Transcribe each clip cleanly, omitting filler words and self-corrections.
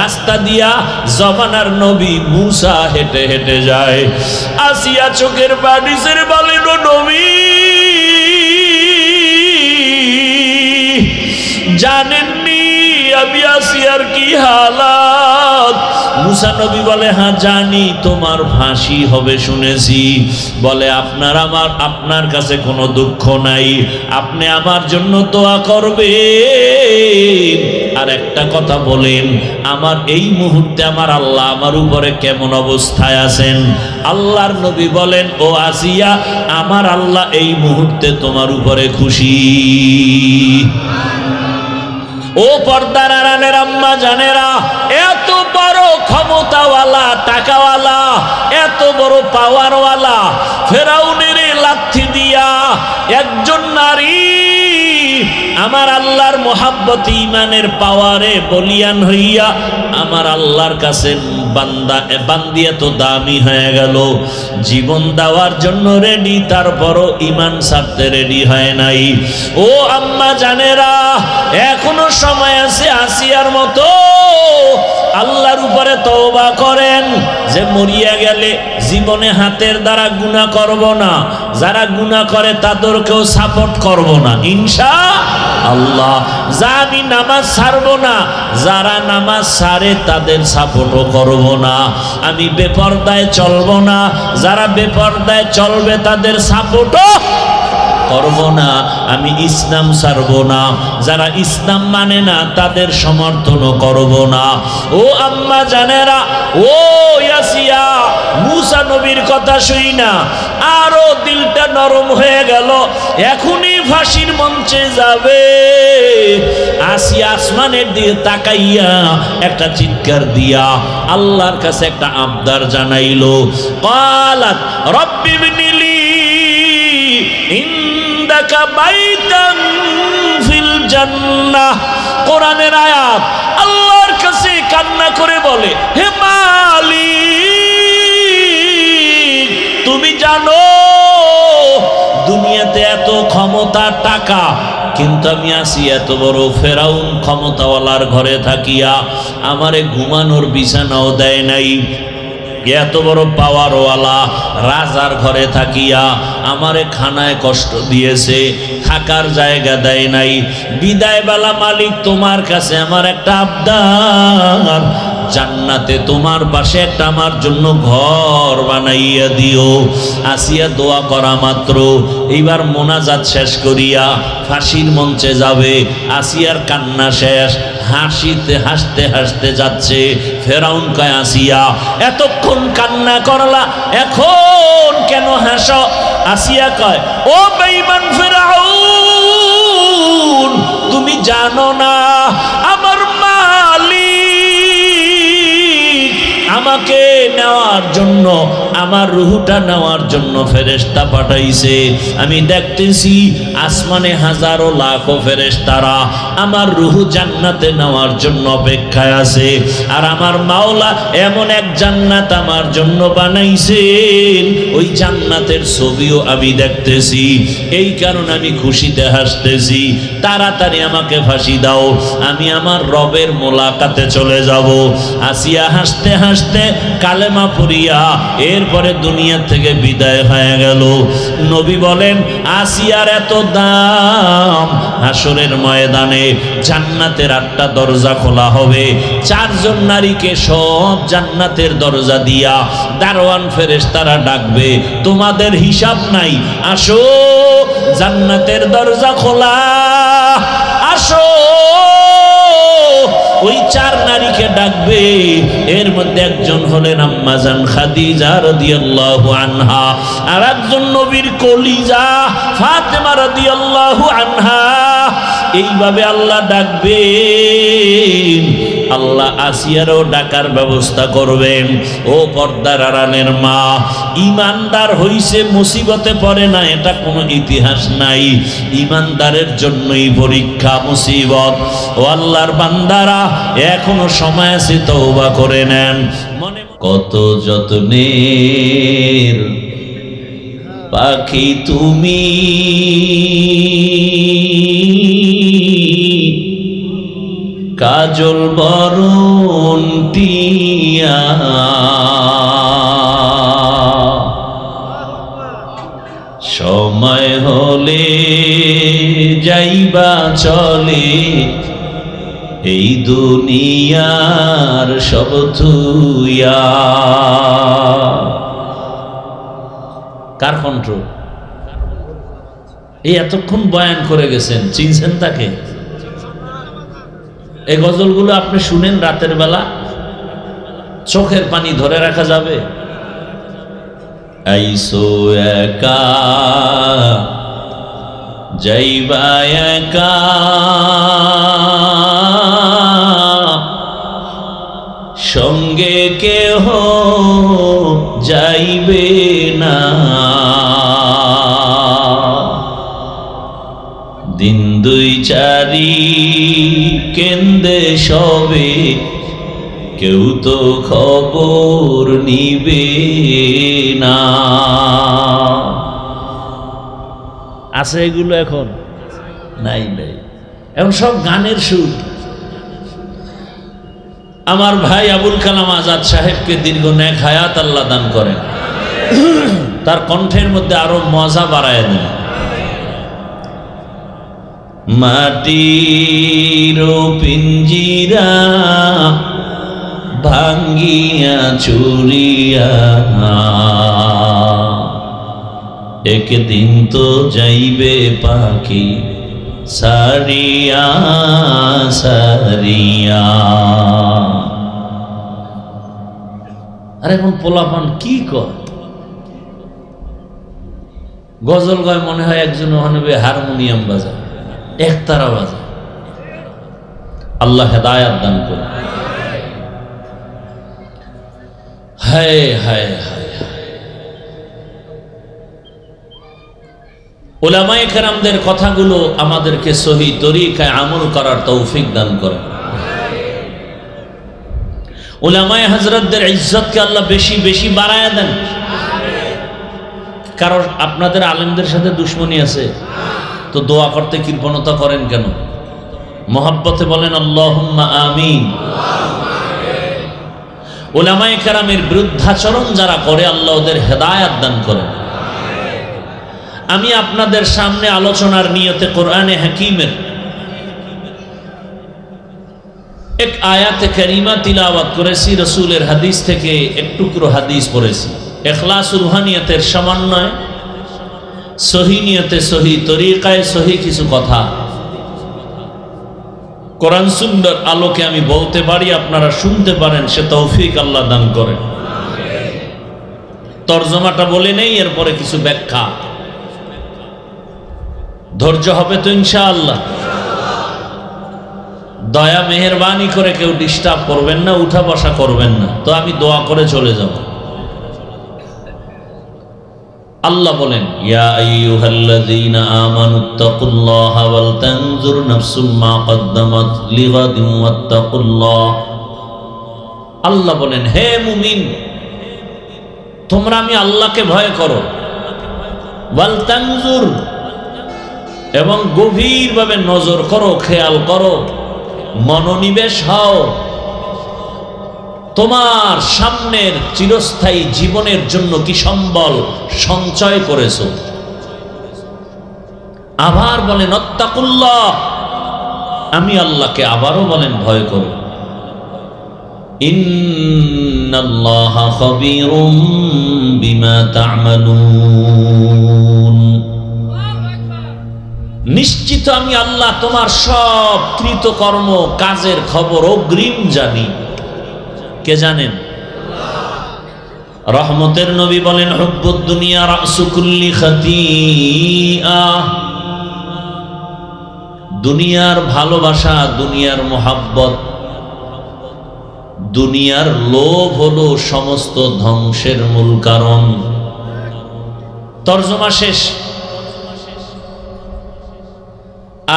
রাস্তা দিয়া জমানার নবী মুসা হেঁটে হেঁটে যায়। আসিয়া চোখের পানি ছেড়ে বলেন, ও নবী, জানেননি আমি আসিয়ার কি হালাত? মুসা নবী বলে, হ্যাঁ জানি, তোমার ফাঁসি হবে শুনেছি। বলে, আপনার কাছে কোনো দুঃখ নাই, আপনি আমার জন্য দোয়া করবেন। আর একটা কথা বলেন, আমার এই মুহূর্তে আমার আল্লাহ আমার উপরে কেমন অবস্থায় আছেন? আল্লাহর নবী বলেন, ও আসিয়া, আমার আল্লাহ এই মুহূর্তে তোমার উপরে খুশি। ও পর্দার আড়ালের আম্মা জানেরা, এত বড় ক্ষমতাওয়ালা, টাকাওয়ালা, এত বড় পাওয়ারওয়ালা ফেরাউনের লাথি দিয়া একজন নারী আমার আল্লাহর মোহাব্বত ইমানের পাওয়ারে বলিয়ান হইয়া আমার আল্লাহর কাছে বান্দিয়া তো দামি হয়ে গেল, জীবন দেওয়ার জন্য রেডি, তারপরও ইমান ছাড়তে রেডি হয় নাই। ও আম্মা জানেরা, এখনো সময় আছে আসিয়ার মতো আল্লাহর উপরে তওবা করেন, যে মরিয়া গেলে জীবনে হাতের দ্বারা গুনাহ করব না, যারা গুনাহ করে তাদেরকেও সাপোর্ট করব না ইনশাআল্লাহ। যা আমি নামাজ ছাড়ব না, যারা নামাজ ছাড়ে তাদের সাপোর্টও করব না। আমি বেপরদায় চলব না, যারা বেপরদায় চলবে তাদের সাপোর্টও করব না। আমি ইসলাম ছাড়ব না, যারা ইসলাম মানে না তাদের সমর্থনও করব না। ও আম্মা জানেরা, ও ইয়াসিয়া, মুসা নবীর কথা শুই না আরো দিলটা নরম হয়ে গেল, এখনই ফাঁসির মঞ্চে যাবে। আসিয়া আসমানের দিকে তাকাইয়া একটা চিৎকার দিয়া আল্লাহর কাছে একটা আবদার জানাইলো। ক্বালাত রব্বি বিনিলি ইনদাকা বাইতান ফিল জান্নাহ। কোরআনের আয়াত, আল্লাহর কাছে কান্না করে বলে, হে মালিক, তুমি জানো দুনিয়াতে এত ক্ষমতা, টাকা, কিন্তু আমি আসি এত বড় ফেরাউন ক্ষমতাওয়ালার ঘরে থাকিয়া আমারে ঘুমানোর বিছানাও দেয় নাই, এত বড় পাওয়ারওয়ালা রাজার ঘরে থাকিয়া আমারে খানায় কষ্ট দিয়েছে, থাকার জায়গা দেয় নাই। বিদায় বেলা মালিক, তোমার কাছে আমার একটা আবদার, জান্নাতে তোমার পাশে একটা আমার জন্য ঘর বানাইয়া দিও। আসিয়া দোয়া করা মাত্র এইবার মোনাজাত শেষ করিয়া ফাঁসির মঞ্চে যাবে। আসিয়ার কান্না শেষ, হাসিতে হাসতে হাসতে যাচ্ছে। ফেরাউন কয়, আসিয়া এতক্ষণ কান্না করলা, এখন কেন হাসো? আসিয়া কয়, ও বেঈমান ফেরাউন, তুমি জানো না আমার মালিক আমাকে নেওয়ার জন্য, আমার রুহটা নেওয়ার জন্য ফেরেশতা পাঠাইছে। আমি দেখতেছি আসমানে হাজারো লাখো ফেরেশতারা আমার রুহ জান্নাতে নেওয়ার জন্য অপেক্ষায় আছে। আর আমার মাওলা এমন এক জান্নাত আমার জন্য বানাইছেন, ওই জান্নাতের ছবিও আমি দেখতেছি। এই কারণে আমি খুশিতে হাসতেছি। তাড়াতাড়ি আমাকে ফাঁসি দাও, আমি আমার রবের মোলাকাতে চলে যাব। আসিয়া হাসতে হাসতে কালেমা পড়িয়া এরপরে দুনিয়া থেকে বিদায় হয়ে গেল। নবী বলেন, আসিয়ার এত দাম, হাসরের ময়দানে জান্নাতের 8টা দরজা খোলা হবে। 4 জন নারীকে সব জান্নাতের দরজা দিয়া দারওয়ান ফেরেশতারা ডাকবে, তোমাদের হিসাব নাই, আসো জান্নাতের দরজা খোলা, আসো। ওই 4 নারীকে ডাকবে, এর মধ্যে একজন হলেন আম্মা জান খাদিজা রাদিয়াল্লাহু আনহা, আর একজন নবীর কলিজা ফাতেমা রাদিয়াল্লাহু আনহা। এইভাবে আল্লাহ ডাকবেন, আল্লাহ আসিয়ারও ডাকার ব্যবস্থা করবেন। ও পর্দার আড়ালের মা, ইমানদার হইছে মুসিবতে পড়ে না, এটা কোনো ইতিহাস নাই। ইমানদারের জন্যই পরীক্ষা, মুসিবত। ও আল্লাহর বান্দারা, এখনো সময় আছে, তওবা করে নেন। মনে কত যত্নের পাখি তুমি, কাজল বরণ টিয়া সময় হলে যাইবা চলে এই দুনিয়ার সব থুইয়া। কার কণ্ঠ? এই এতক্ষণ বয়ান করে গেছেন, চিনছেন তাকে? এই গজলগুলো আপনি শুনেন রাতের বেলা, চোখের পানি ধরে রাখা যাবে? আইসো একা যাইবা একা, সঙ্গে কেহ যাইবে না। দিন দুই চারি কেন্দে সবে, কেউ তো খবর নিবে না। আছে এগুলো? এখন নাই নাই, এখন সব গানের সুর। আমার ভাই আবুল কালাম আজাদ সাহেবকে দীর্ঘ নেক হায়াত আল্লাহ দান করেন, তার কণ্ঠের মধ্যে আরো মজা বাড়ায় দেন। মাটির পিঞ্জিরা ভাঙ্গিয়া চুরিয়া, একদিন তো যাইবে পাখি সারিয়া সারিয়া। আরে এখন পোলাপান কি কয়, গজল গায় মনে হয় একজন ওখানে হারমোনিয়াম বাজায়, একতারা বাজায়। আল্লাহ হেদায়াত দান করে। হায় হায় হায়, উলামায়ে কেরামদের কথাগুলো আমাদেরকে সহি তরিকায় আমল করার তৌফিক দান করে। উলামায়ে হযরতদের ইজ্জতকে আল্লাহ বেশি বেশি বাড়ায়া দেন। কারণ আপনাদের আলেমদের সাথে দুশ্মনী আছে তো দোয়া করতে কৃপণতা করেন কেন? মহব্বতে বলেন আল্লাহুম্মা আমিন। উলামায়ে কেরামের বিরুদ্ধাচরণ যারা করে আল্লাহ ওদের হেদায়াত দান করেন। আমি আপনাদের সামনে আলোচনার নিয়তে কোরআনে হাকিমের এক আয়াতে কারিমা তিলাওয়াত করেছি, রাসূলের হাদিস থেকে এক টুকরো হাদিস পড়েছি। ইখলাস রুহানিয়তের সমন্বয়, সহি নিয়তে সহি তরিকায় সহি কিছু কথা কোরআন সুন্নাহর আলোকে আমি বলতে পারি, আপনারা শুনতে পারেন, সে তৌফিক আল্লাহ দান করেন। তরজমাটা বলে নেই, এরপরে কিছু ব্যাখ্যা। ধৈর্য হবে তো ইনশাআল্লাহ? দয়া মেহেরবানি করে কেউ ডিস্টার্ব করবেন না, উঠা বসা করবেন না, তো আমি দোয়া করে চলে যাব। আল্লাহ বলেন, ইয়া আইয়ুহাল্লাযীনা আমানুত্তাকুল্লাহা ওয়াল তানজুর নাফসুম মা কদ্দামাত লিগাদিন ওয়াত্তাকুল্লাহ। আল্লাহ বলেন, হে মুমিন, তোমরা আমি আল্লাহকে ভয় করো, ওয়াল তানজুর, এবং গভীরভাবে নজর করো, খেয়াল করো, মনোনিবেশ হও, তোমার সামনের চিরস্থায়ী জীবনের জন্য কি সম্বল সঞ্চয় করেছো। আবার বলেন আত্তাকুল্লাহ, আমি আল্লাহকে আবারও বলেন ভয় করো। ইন্নাল্লাহা খাবীরুম বিমা তা'মালুন, নিশ্চিত আমি আল্লাহ তোমার সব কৃতকর্ম কাজের খবর অগ্রিম জানি। কে জানেন? রহমতের নবী বলেন, হুব্বুদ দুনিয়া রাসু কুল্লি খাতিআ, দুনিয়ার ভালোবাসা, দুনিয়ার মোহাব্বত, দুনিয়ার লোভ হলো সমস্ত ধ্বংসের মূল কারণ। তরজমা শেষ।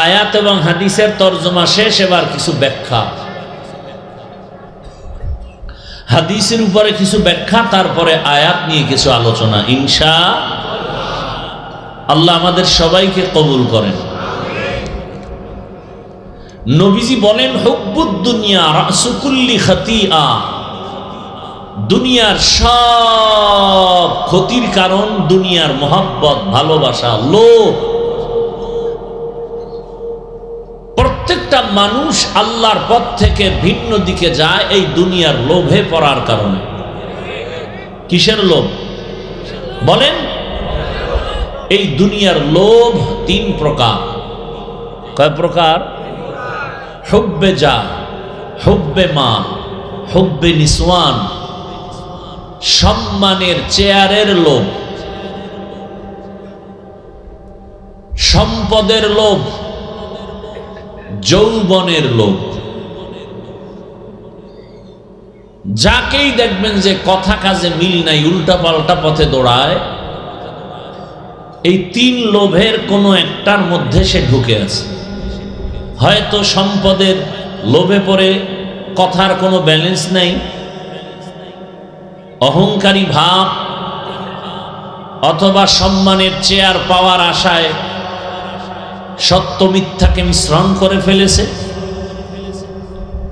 আয়াত এবং হাদিসের তরজমা শেষ, এবার কিছু ব্যাখ্যা। হাদিসের উপরে কিছু ব্যাখ্যা, তারপরে আয়াত নিয়ে কিছু আলোচনা ইনশাআল্লাহ। আল্লাহ আমাদের সবাইকে কবুল করেন। নবীজি বলেন হুব্বুদ দুনিয়া রাসু কুল্লি খাতিআ, দুনিয়ার সব ক্ষতির কারণ দুনিয়ার মহব্বত, ভালোবাসা, লোভ। প্রত্যেকটা মানুষ আল্লাহর পথ থেকে ভিন্ন দিকে যায় এই দুনিয়ার লোভে পড়ার কারণে। কিসের লোভ বলেন? এই দুনিয়ার লোভ তিন প্রকার। কয় প্রকার? হুব্বে যা, হুব্বে মাল, হুব্বে নিসওয়ান। সম্মানের চেয়ারের লোভ, সম্পদের লোভ, যৌবনের লোভ। যাকেই দেখবেন যে কথা কাজে মিল নাই, উল্টা পাল্টা পথে দৌড়ায়, এই তিন লোভের কোনো একটার মধ্যে সে ঢুকে আছে। হয়তো সম্পদের লোভে পড়ে কথার কোনো ব্যালেন্স নাই, অহংকারী ভাব, অথবা সম্মানের চেয়ার পাওয়ার আশায় সত্য মিথ্যাকে মিশ্রণ করে ফেলেছে,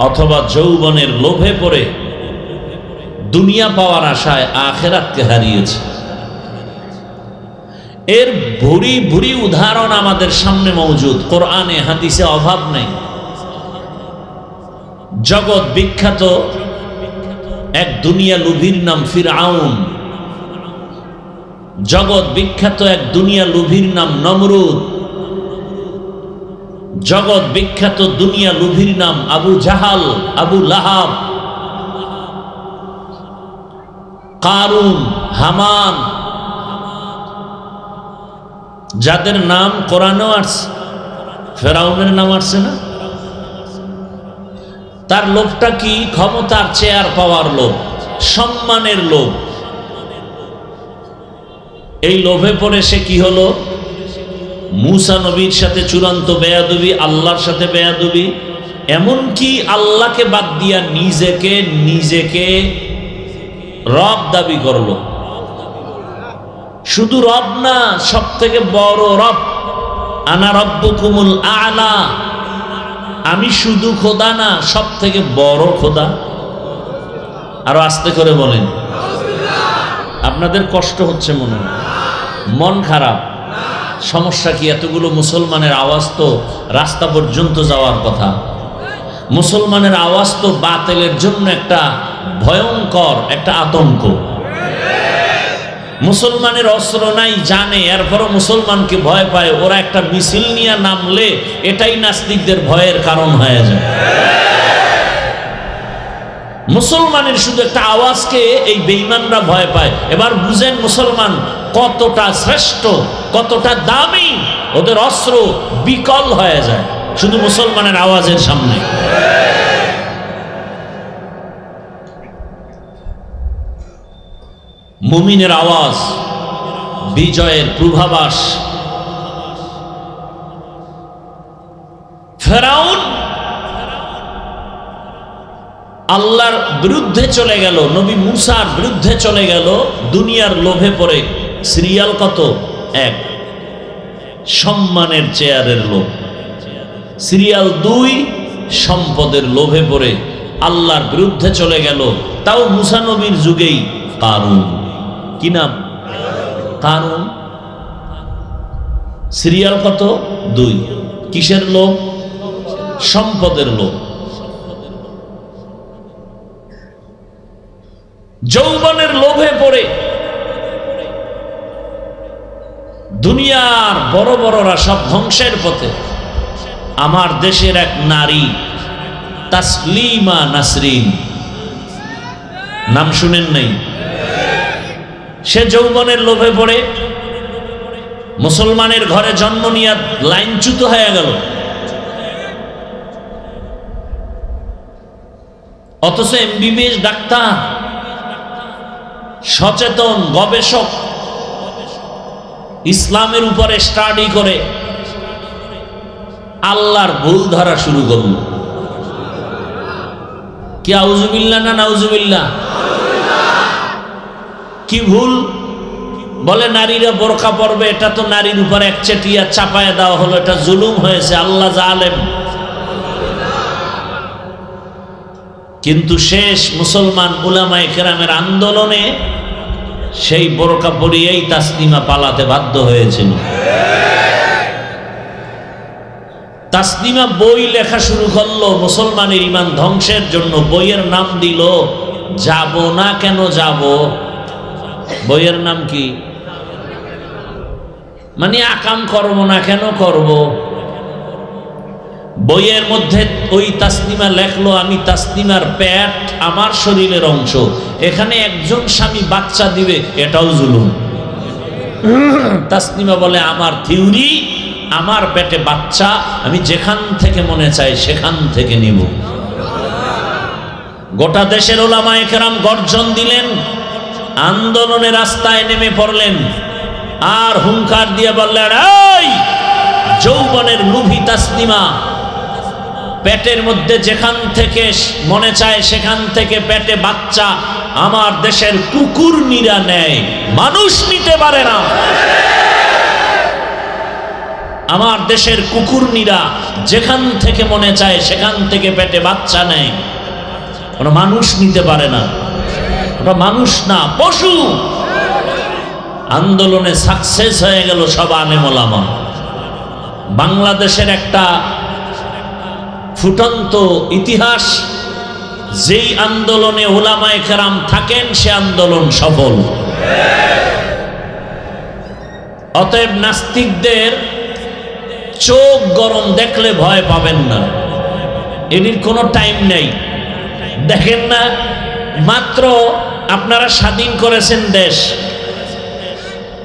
অথবা যৌবনের লোভে পড়ে দুনিয়া পাওয়ার আশায় আখিরাতকে হারিয়েছে। এর ভুরি ভুরি উদাহরণ আমাদের সামনে মজুদ, কোরআনে হাদিসে অভাব নেই। জগৎ বিখ্যাত এক দুনিয়া লোভীর নাম ফিরআউন, জগৎ বিখ্যাত এক দুনিয়া লোভীর নাম নমরুদ, জগৎ বিখ্যাত দুনিয়া লোভীর নাম আবু জাহাল, আবু লাহাব, কারুন, হামান, যাদের নাম কোরআনেও আসছে। ফেরাউনের নাম আসছে না? তার লোভটা কি? ক্ষমতার চেয়ার পাওয়ার লোভ, সম্মানের লোভ। এই লোভে পড়ে সে কি হলো? মূসা নবীর সাথে চূড়ান্ত বেয়াদবি, আল্লাহর সাথে বেয়াদবি, এমনকি আল্লাহকে বাদ দিয়া নিজেকে রব দাবি করলো। শুধু রব না, সব থেকে বড় রব। আনা রব্বুকুমুল আ'লা, আমি শুধু খোদা না, সব থেকে বড় খোদা। আরো আস্তে করে বলেন। আপনাদের কষ্ট হচ্ছে মনে হয়, মন খারাপ। সমস্যা কি? এতগুলো মুসলমানের আওয়াজ তো রাস্তা পর্যন্ত যাওয়ার কথা। মুসলমানের আওয়াজ তো বাতিলের জন্য একটা ভয়ঙ্কর একটা আতঙ্ক। মুসলমানের অস্ত্র নাই জানে, এরপরও মুসলমানকে ভয় পায়। ওরা একটা মিছিল নিয়ে নামলে এটাই নাস্তিকদের ভয়ের কারণ হয়ে যায়। মুসলমানের শুধু একটা আওয়াজকে এই বেঈমানরা ভয় পায়। এবার বুঝেন মুসলমান কতটা শ্রেষ্ঠ, কতটা দামি। ওদের অস্ত্র বিকল হয়ে যায় শুধু মুসলমানের আওয়াজের সামনে। মুমিনের আওয়াজ বিজয়ের পূর্বাভাস। ফেরাউন আল্লাহর বিরুদ্ধে চলে গেল, নবী মুসার বিরুদ্ধে চলে গেল দুনিয়ার লোভে পড়ে। সিরিয়াল কত? এক, সম্মানের চেয়ারের লোভ। সিরিয়াল দুই, সম্পদের লোভে পড়ে আল্লাহর বিরুদ্ধে চলে গেল, তাও মুসা নবীর যুগেই। কারুন, কি নাম? কারুন। সিরিয়াল কত? দুই। কিসের লোভ? সম্পদের লোভ। যৌবনের লোভে পড়ে দুনিয়ার বড় বড়রা সব ধ্বংসের পথে। আমার দেশের এক নারী তাসলিমা নাসরিন, নাম শুনেন নাই? সে যৌবনের লোভে পড়ে মুসলমানের ঘরে জন্ম নিয়ে লাইনচ্যুত হয়ে গেল, অথচ এমবিবিএস ডাক্তার, সচেতন গবেষক, ইসলামের উপরে স্টাডি করে আল্লাহর ভুল ধরা শুরু করল। কি আউযুবিল্লাহ না নাউযুবিল্লাহ? কি ভুল? বলে নারীরা বোরকা পরবে, এটা তো নারীর উপর একচেটিয়া চাপায়া দেওয়া হলো, এটা জুলুম হয়েছে, আল্লাহ জালেম। কিন্তু শেষ মুসলমান উলামায়ে কেরামের আন্দোলনে সেই বোরকা পরিয়েই তাসলিমা পালাতে বাধ্য হয়েছিল। তাসলিমা বই লেখা শুরু করলো মুসলমানের ঈমান ধ্বংসের জন্য। বইয়ের নাম দিল যাব না কেন যাব। বইয়ের নাম কি? মানে আকাম করব না কেন করব। বইয়ের মধ্যে ওই তাসলিমা লেখলো, আমি তাসলিমার পেট আমার শরীরের অংশ, এখানে একজন স্বামী বাচ্চা দিবে, এটাও জুলুম। তাসলিমা বলে আমার থিওরি, আমার পেটে বাচ্চা, আমি যেখান থেকে মনে চাই সেখান থেকে নিব। গোটা দেশের উলামায়ে কেরাম গর্জন দিলেন, আন্দোলনে রাস্তায় নেমে পড়লেন, আর হুঙ্কার দিয়ে বললেন, এই যৌবনের লোভী তাসলিমা, পেটের মধ্যে যেখান থেকে মনে চায় সেখান থেকে পেটে বাচ্চা আমার দেশের কুকুরনিরা নেয়, মানুষ নিতে পারে না। আমার দেশের কুকুরনিরা যেখান থেকে মনে চায় সেখান থেকে পেটে বাচ্চা নেয়, কোনো মানুষ নিতে পারে না। ওটা মানুষ না, পশু। আন্দোলনে সাকসেস হয়ে গেল সব আলেম ওলামা। বাংলাদেশের একটা ফুটন্ত ইতিহাস, যেই আন্দোলনে উলামায়ে কেরাম থাকেন সে আন্দোলন সফল। অতএব নাস্তিকদের চোখ গরম দেখলে ভয় পাবেন না, এর কোনো টাইম নেই। দেখেন না, মাত্র আপনারা স্বাধীন করেছেন দেশ,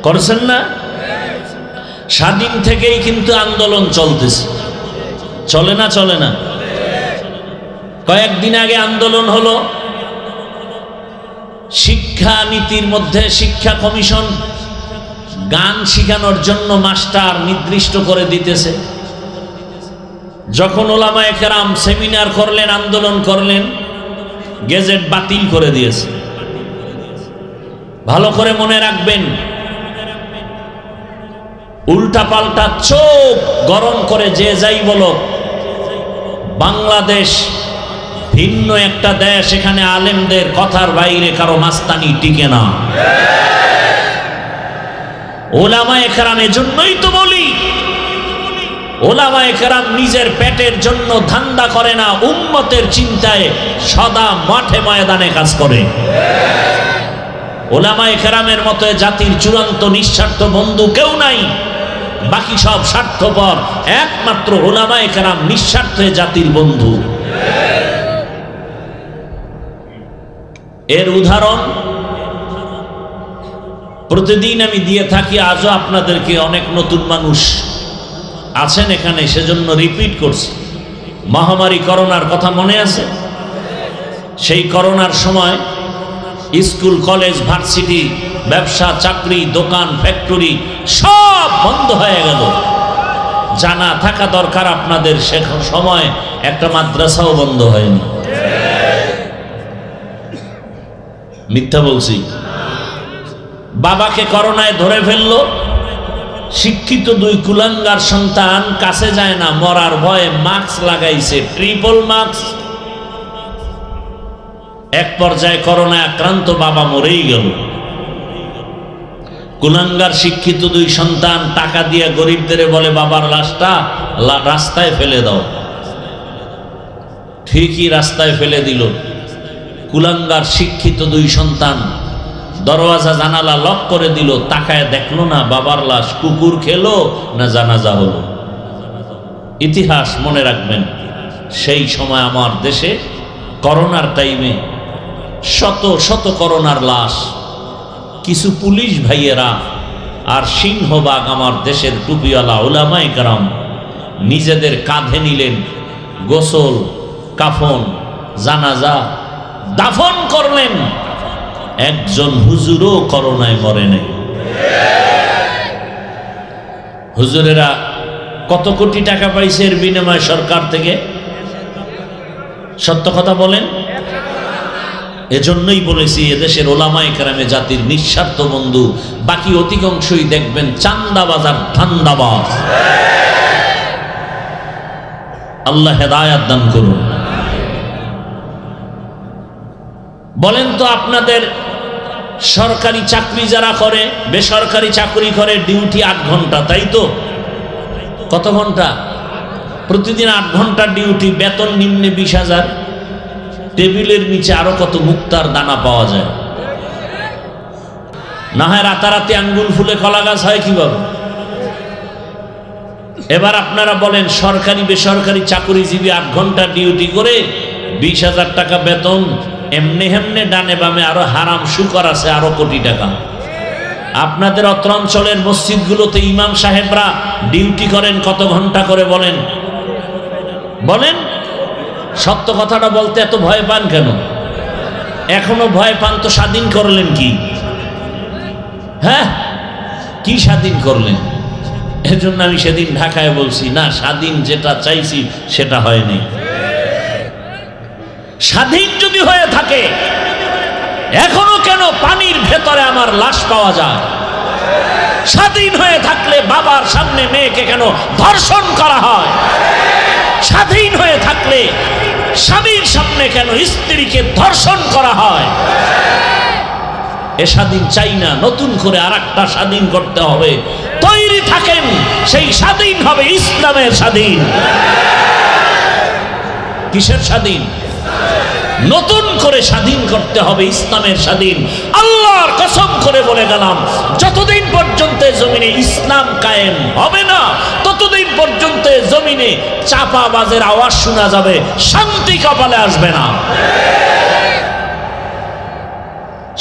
করেছেন না? স্বাধীন থেকেই কিন্তু আন্দোলন চলতেছে, চলে না? চলে না? কয়েকদিন আগে আন্দোলন হলো, শিক্ষা নীতির মধ্যে শিক্ষা কমিশন গান শিখানোর জন্য মাস্টার নির্দিষ্ট করে দিতেছে। যখন উলামায়ে কেরাম সেমিনার করলেন, আন্দোলন করলেন, গেজেট বাতিল করে দিয়েছে। ভালো করে মনে রাখবেন, উল্টা পাল্টা চোখ গরম করে যে যাই বলো, বাংলাদেশ ভিন্ন একটা দেশ, এখানে আলেমদের কথার বাইরে কারো মাস্তানি টিকে না। উলামায়ে কেরাম, এজন্যই তো বলি, উলামায়ে কেরাম নিজের পেটের জন্য ধান্দা করে না, উম্মতের চিন্তায় সদা মাঠে ময়দানে কাজ করে। উলামায়ে কেরামের মতো জাতির চূড়ান্ত নিঃস্বার্থ বন্ধু কেউ নাই, বাকি সব স্বার্থপর, একমাত্র উলামায়ে কেরাম নিঃস্বার্থে জাতির বন্ধু। এর উদাহরণ প্রতিদিন আমি দিয়ে থাকি, আজও আপনাদেরকে। অনেক নতুন মানুষ আছেন এখানে, সেজন্য রিপিট করছি। মহামারী করোনার কথা মনে আছে? সেই করোনার সময় স্কুল, কলেজ, ভার্সিটি, ব্যবসা, চাকরি, দোকান, ফ্যাক্টরি সব বন্ধ হয়ে গেল। জানা থাকা দরকার আপনাদের, সে সময় একটা মাদ্রাসাও বন্ধ হয়নি। মিথ্যা বলছি? বাবাকে করোনায় ধরে ফেললো, শিক্ষিত দুই কুলাঙ্গার সন্তান কাছে যায় না, মরার ভয়ে মাস্ক লাগাইছে, ট্রিপল মাস্ক। এক পর্যায়ে করোনায় আক্রান্ত বাবা মরেই গেল। কুলাঙ্গার শিক্ষিত দুই সন্তান টাকা দিয়ে গরিবদের বলে, বাবার লাশটা রাস্তায় ফেলে দাও। ঠিকই রাস্তায় ফেলে দিল। কুলাঙ্গার শিক্ষিত দুই সন্তান দরওয়াজা জানালা লক করে দিল, তাকায় দেখলো না বাবার লাশ, কুকুর খেলো না জানাজা হলো। ইতিহাস মনে রাখবেন, সেই সময় আমার দেশে করোনার টাইমে শত শত করোনার লাশ। কিছু পুলিশ ভাইয়েরা আর সিংহবাগ আমার দেশের টুপিওয়ালা উলামায়ে কেরাম নিজেদের কাঁধে নিলেন, গোসল, কাফন, জানাজা, দাফন করলেন। একজন হুজুরও করোনায় মরে নাই। হুজুরেরা কত কোটি টাকা পাইছে এর বিনিময়ে সরকার থেকে? সত্য কথা বলেন। এজন্যই বলেছি, এদেশের উলামায়ে কেরামে জাতির নিঃস্বার্থ বন্ধু, বাকি অধিকাংশই দেখবেন চান্দাবাজ আর ধান্দাবাজ। আল্লাহ হেদায়াত দান করুন। বলেন তো আপনাদের সরকারি চাকরি যারা করে, বেসরকারি চাকরি করে, ডিউটি 8 ঘন্টা, তাই তো? কত ঘন্টা? প্রতিদিন 8 ঘন্টা ডিউটি, বেতন নিম্নে 20,000, টেবিলের নিচে আরো কত মুক্তার দানা পাওয়া যায়। না হয় রাতারাতি আঙ্গুল ফুলে কলা গাছ হয় কিভাবে? এবার আপনারা বলেন, সরকারি বেসরকারি চাকরিজীবী 8 ঘন্টা ডিউটি করে 20,000 টাকা বেতন, এমনি হেমনে ডানে বামে আরো হারাম শুকর আছে আরো কোটি টাকা। আপনাদের অত্র অঞ্চলের মসজিদগুলোতে ইমাম সাহেবরা ডিউটি করেন কত ঘন্টা করে বলেন? বলেন, সত্য কথাটা বলতে এত ভয় পান কেন? এখনো ভয় পান তো স্বাধীন করলেন কি? হ্যাঁ, কি স্বাধীন করলেন? এজন্য আমি সেদিন ঢাকায় বলছি, না, স্বাধীন যেটা চাইছি সেটা হয়নি। স্বাধীন যদি হয়ে থাকে, এখনো কেন পানির ভেতরে আমার লাশ পাওয়া যায়? স্বাধীন হয়ে থাকলে বাবার সামনে মেয়েকে কেন ধর্ষণ করা হয়? স্বাধীন হয়ে থাকলে স্বামীর সামনে কেন স্ত্রীকে ধর্ষণ করা হয়? এ স্বাধীন চাই না, নতুন করে আরেকটা স্বাধীন করতে হবে। তৈরি থাকেন, সেই স্বাধীন হবে ইসলামের স্বাধীন। কিসের স্বাধীন? নতুন করে স্বাধীন করতে হবে ইসলামের স্বাধীন। আল্লাহর কসম করে বলে গেলাম, যতদিন পর্যন্ত জমিনে ইসলাম কায়েম হবে না, ততদিন পর্যন্ত জমিনে চাপাবাজের আওয়াজ শোনা যাবে, শান্তি কপালে আসবে না।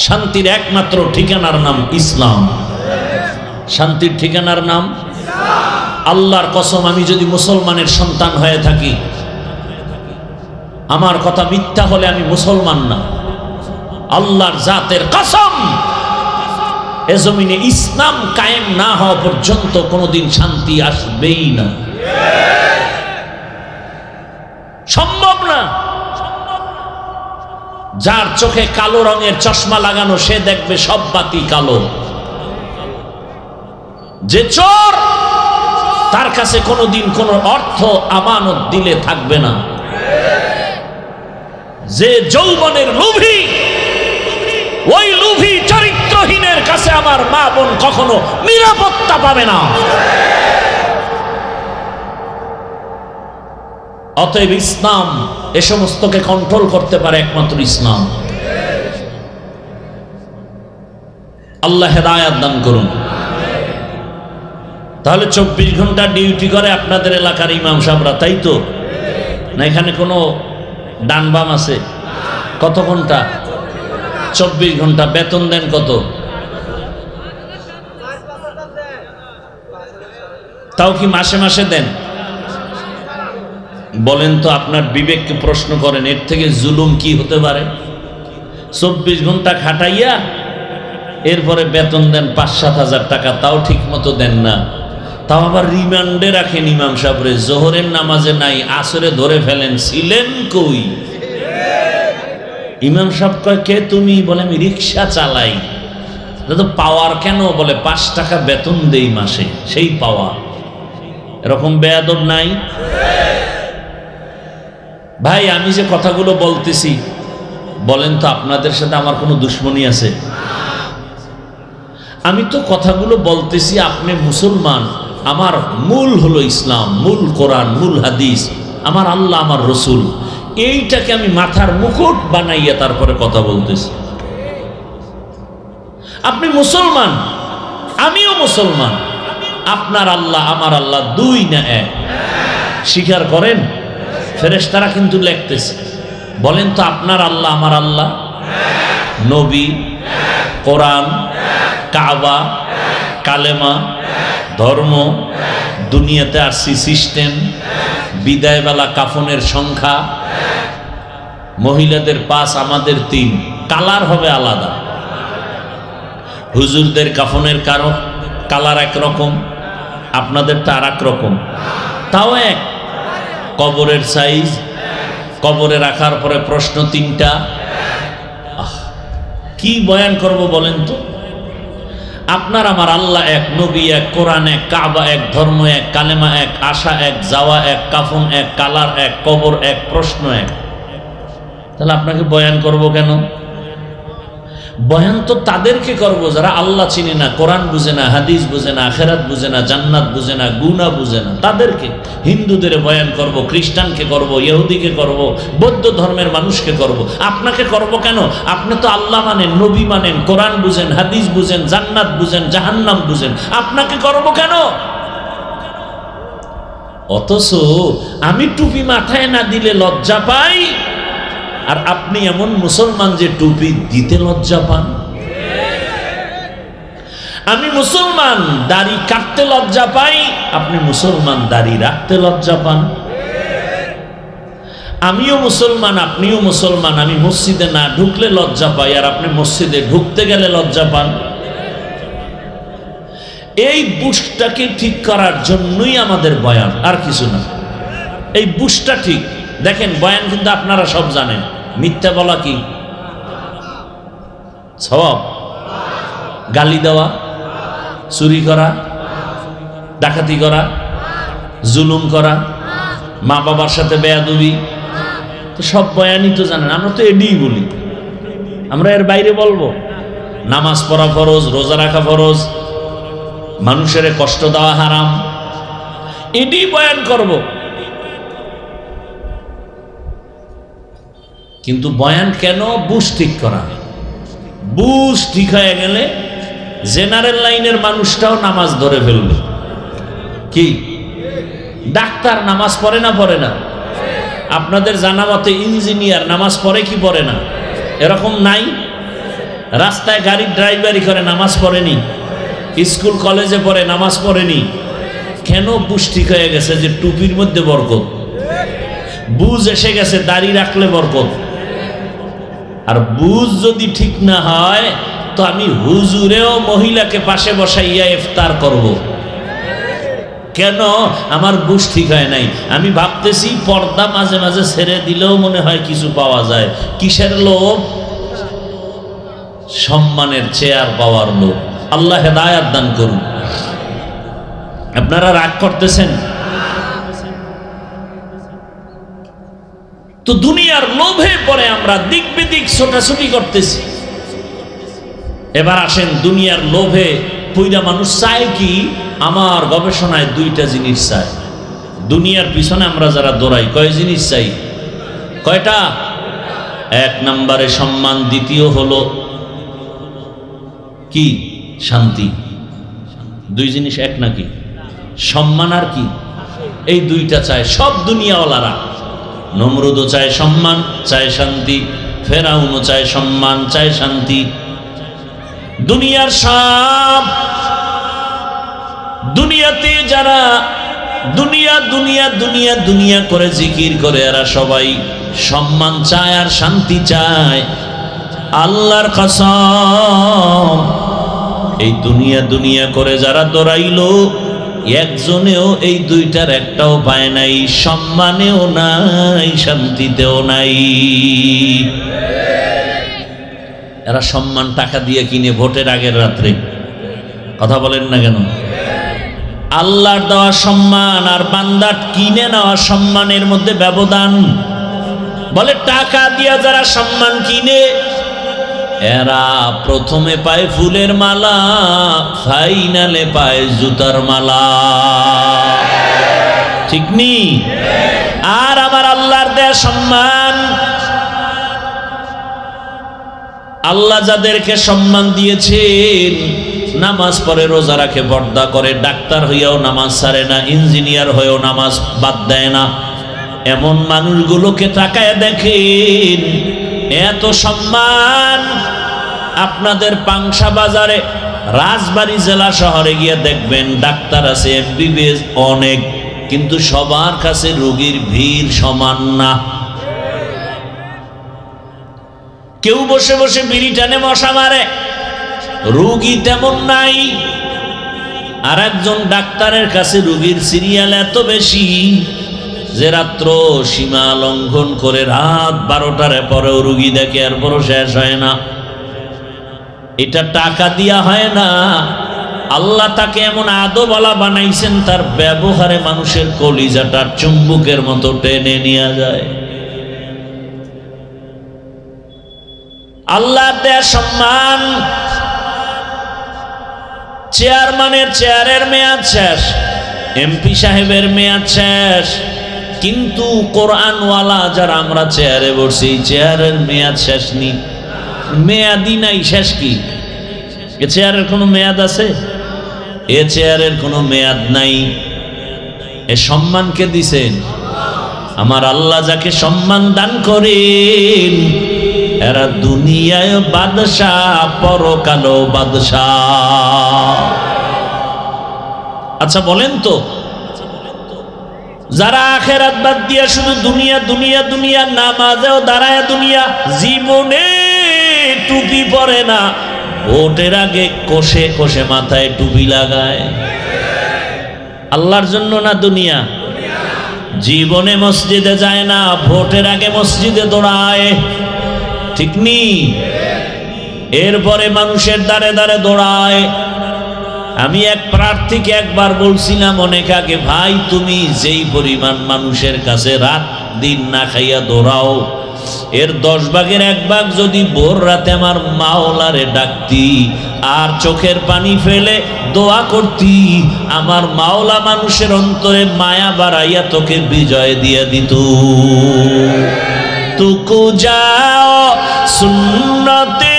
শান্তির একমাত্র ঠিকানার নাম ইসলাম। শান্তির ঠিকানার নাম আল্লাহর কসম, আমি যদি মুসলমানের সন্তান হয়ে থাকি, আমার কথা মিথ্যা হলে আমি মুসলমান না। আল্লাহর জাতের কসম, এ জমিনে ইসলাম কায়েম না হওয়া পর্যন্ত কোনোদিন শান্তি আসবেই না, সম্ভব না। যার চোখে কালো রঙের চশমা লাগানো, সে দেখবে সব বাতি কালো। যে চোর, তার কাছে কোনোদিন কোনো অর্থ আমানত দিলে থাকবে না। যে যৌবনের লোভী, ওই লোভী চরিত্রহীনের কাছে আমার মা বোন কখনো নিরাপত্তা পাবে না। অতএব ইসলাম এ সমস্তকে কন্ট্রোল করতে পারে একমাত্র ইসলাম। আল্লাহ হেদায়াত দান করুন। তাহলে 24 ঘন্টা ডিউটি করে আপনাদের এলাকার ইমাম সাহেবরা, তাই তো? না এখানে কোনো ডান বাম আছে? কত ঘন্টা? 24 ঘন্টা। বেতন দেন কত? তাও কি মাসে মাসে দেন? বলেন তো, আপনার বিবেককে প্রশ্ন করেন, এর থেকে জুলুম কি হতে পারে? 24 ঘন্টা খাটাইয়া এরপরে বেতন দেন 5-7 হাজার টাকা, তাও ঠিক মতো দেন না। তাও আবার রিমান্ডে রাখেন ইমাম সাহেবরে, জোহরের নামাজে নাই, আসরে ধরে ফেলেন, ছিলেন কই? ইমাম সাহেব কয়, কে তুমি? বলে, আমি রিক্সা চালাই। তো পাওয়ার কেন? বলে, 5 টাকা বেতন দেই মাসে, সেই পাওয়া। এরকম বেয়াদব নাই? ভাই, আমি যে কথাগুলো বলতেছি, বলেন তো আপনাদের সাথে আমার কোনো দুশ্মনী আছে? আমি তো কথাগুলো বলতেছি, আপনি মুসলমান, আমার মূল হলো ইসলাম, মূল কোরআন, মূল হাদিস, আমার আল্লাহ, আমার রসুল। এইটাকে আমি মাথার মুকুট বানাইয়া তারপরে কথা বলতেছি। আপনি মুসলমান, আমিও মুসলমান, আপনার আল্লাহ আমার আল্লাহ দুই না এক, স্বীকার করেন? ফেরেশতারা কিন্তু লিখতেছে। বলেন তো, আপনার আল্লাহ আমার আল্লাহ, নবী, কোরআন, কাবা, কালেমা, ধর্ম, দুনিয়াতে আসছি সিস্টেম, বিদায়বেলা কাফনের সংখ্যা, মহিলাদের 5, আমাদের 3, কালার হবে আলাদা। হুজুরদের কাফনের কালার একরকম, আপনাদেরটা আর এক রকম, তাও এক। কবরের সাইজ, কবরে রাখার পরে প্রশ্ন 3টা। কি বয়ান করব বলেন তো? আপনার আমার আল্লাহ এক, নবী এক, কোরআন এক, কাবা এক, ধর্ম এক, কালেমা এক, আশা এক, যাওয়া এক, কাফন এক, কালার এক, কবর এক, প্রশ্ন এক। তাহলে আপনাকে বয়ান করব কেন? বয়ান তো তাদেরকে করব যারা আল্লাহ চিনে না, কোরআন বুঝে না, হাদিস বুঝে না, আখেরাত বুঝে না, জান্নাত বুঝে না, গুনাহ বুঝে না, তাদেরকে। হিন্দুদের বয়ান করব, খ্রিস্টানকে করব, ইহুদিকে করব, বৌদ্ধ ধর্মের মানুষকে করব। আপনাকে করব কেন? আপনি তো আল্লাহ মানেন, নবী মানেন, কোরআন বুঝেন, হাদিস বুঝেন, জান্নাত বুঝেন, জাহান্নাম বুঝেন, আপনাকে করব কেন? অথচ আমি টুপি মাথায় না দিলে লজ্জা পাই, আর আপনি এমন মুসলমান যে টুপি দিতে লজ্জা পান। আমি মুসলমান দাড়ি কাটতে লজ্জা পাই, আপনি মুসলমান দাড়ি রাখতে লজ্জা পান। আমিও মুসলমান, আপনিও মুসলমান, আমি মসজিদে না ঢুকলে লজ্জা পাই, আর আপনি মসজিদে ঢুকতে গেলে লজ্জা পান। এই বুশটাকে ঠিক করার জন্যই আমাদের বয়ান, আর কিছু না। এই বুশটা ঠিক দেখেন। বয়ান কিন্তু আপনারা সব জানেন। মিথ্যা বলা কি সওয়াব? গালি দেওয়া, চুরি করা, ডাকাতি করা, জুলুম করা, মা বাবার সাথে বেয়াদবি, তো সব বয়ানই তো জানেন। আমরা তো এডিই বলি, আমরা এর বাইরে বলবো? নামাজ পড়া ফরজ, রোজা রাখা ফরজ, মানুষের কষ্ট দেওয়া হারাম, এডি বয়ান করব। কিন্তু বয়ান কেন? বুশ ঠিক করা। বুশ ঠিক হয়ে গেলে জেনারেল লাইনের মানুষটাও নামাজ ধরে ফেলবে। কি ডাক্তার নামাজ পড়ে না? পড়ে না? আপনাদের জানা মতে ইঞ্জিনিয়ার নামাজ পড়ে কি পড়ে না? এরকম নাই? রাস্তায় গাড়ির ড্রাইভারি করে নামাজ পড়েনি? স্কুল কলেজে পড়ে নামাজ পড়েনি? কেন? বুশ ঠিক হয়ে গেছে যে টুপির মধ্যে বরকত, বুঝ এসে গেছে দাড়ি রাখলে বরকত। আর বুঝ যদি ঠিক না হয় তো আমি হুজুরেও মহিলাকে পাশে বসাইয়া ইফতার করব। কেন? আমার বুঝ ঠিক হয় নাই। আমি ভাবতেছি পর্দা মাঝে মাঝে ছেড়ে দিলেও মনে হয় কিছু পাওয়া যায়। কিসের লোভ? সম্মানের চেয়ার পাওয়ার লোভ। আল্লাহ হেদায়াত দান করুন। আপনারা রাগ করতেছেন তো দুনিয়ার লোভে পরে আমরা দিক বিদিক ছোটাছুটি করতেছি। এবার আসেন, দুনিয়ার লোভে পইরা মানুষ চায় কি? আমার গবেষণায় দুইটা জিনিস চায়। দুনিয়ার পিছনে আমরা যারা দৌড়াই কয় জিনিস চাই? কয়টা? এক নম্বরে সম্মান, দ্বিতীয় হলো কি? শান্তি। দুই জিনিস এক নাকি? সম্মান আর কি? এই দুইটা চায় সব দুনিয়াওয়ালারা। নমরুদও চায় সম্মান, চায় শান্তি। ফেরাউনও চায় সম্মান, চায় শান্তি। দুনিয়ার সব দুনিয়াতে যারা দুনিয়া দুনিয়া দুনিয়া দুনিয়া করে জিকির করে, এরা সবাই সম্মান চায় আর শান্তি চায়। আল্লাহর কসম, এই দুনিয়া দুনিয়া করে যারা দৌড়াইলো, একজনেও এই দুইটার একটাও পায় নাই। সম্মানেও নাই, শান্তিতেও নাই। এরা সম্মান টাকা দিয়ে কিনে ভোটের আগের রাত্রে। কথা বলেন না কেন? আল্লাহর দেওয়া সম্মান আর বান্দার কিনে নেওয়া সম্মানের মধ্যে ব্যবধান। বলে টাকা দিয়া যারা সম্মান কিনে, এরা প্রথমে পায় ফুলের মালা, ফাইনালে পায় জুতার মালা। ঠিক নি? আর আমার আল্লাহর দেয়া সম্মান, আল্লাহ যাদেরকে সম্মান দিয়েছেন, নামাজ পড়ে, রোজা রাখে, পর্দা করে, ডাক্তার হইয়াও নামাজ ছাড়ে না, ইঞ্জিনিয়ার হয়েও নামাজ বাদ দেয় না, এমন মানুষগুলোকে তাকায় দেখেন। এত সম্মান আপনাদের পাংশা বাজারে, রাজবাড়ী জেলা শহরে গিয়ে দেখবেন ডাক্তার আছে, এমবিবিএস অনেক, কিন্তু সবার কাছে রোগীর ভিড় সমান না। কেউ বসে বসে বিড়ি টানে, মশা মারে, রোগী তেমন নাই। আর একজন ডাক্তারের কাছে রোগীর সিরিয়াল এত বেশি যে রাত্র সীমা লঙ্ঘন করে রাত 12টার পরেও রোগী দেখে, এরপরও শেষ হয় না। এটা টাকা দিয়া হয় না। আল্লাহ তাকে এমন আদোওয়ালা বানাইছেন, তার ব্যবহারে মানুষের কলিজাটা চুম্বকের মতো টেনে নিয়ে যায়। আল্লাহর দেয়া সম্মান। চেয়ারম্যানের চেয়ারের মেয়াদ শেষ, এমপি সাহেবের মেয়াদ শেষ, কিন্তু কোরআনওয়ালা যারা আমরা চেয়ারে বসছি চেয়ারের মেয়াদ শেষ নি, মেয়াদই নাই। শেষ কি? এ চেয়ারের কোনো মেয়াদ আছে? এ চেয়ারের কোনো মেয়াদ নাই। এ সম্মানকে দিছেন আমার আল্লাহ। যাকে সম্মান দান করেন এরা দুনিয়ায় বাদশাহ, পরকালও বাদশাহ। আচ্ছা বলেন তো, যারা আখেরাত বাদ দিয়া শুধু দুনিয়া দুনিয়া দুনিয়া, নামাজেও দাঁড়ায় দুনিয়া, জীবনে টুপি পরে না, ভোটের আগে কষে কষে মাথায় টুপি লাগায়, আল্লাহর জন্য না দুনিয়া। জীবনে মসজিদে যায় না, ভোটের আগে মসজিদে দৌড়ায়, ঠিক নি? এরপরে মানুষের দ্বারে দ্বারে দৌড়ায়। আমি এক প্রার্থীকে একবার বলছিলাম অনেক আগে, ভাই তুমি যেই পরিমাণ মানুষের কাছে রাত দিন না খাইয়া দৌড়াও, এর 10 ভাগের 1 ভাগ যদি ভোর রাতে আমার মাওলারে ডাকতি আর চোখের পানি ফেলে দোয়া করতি, আমার মাওলা মানুষের অন্তরে মায়া বাড়াইয়া তোকে বিজয় দিয়ে দিত। তুকু যাও সুন্নতে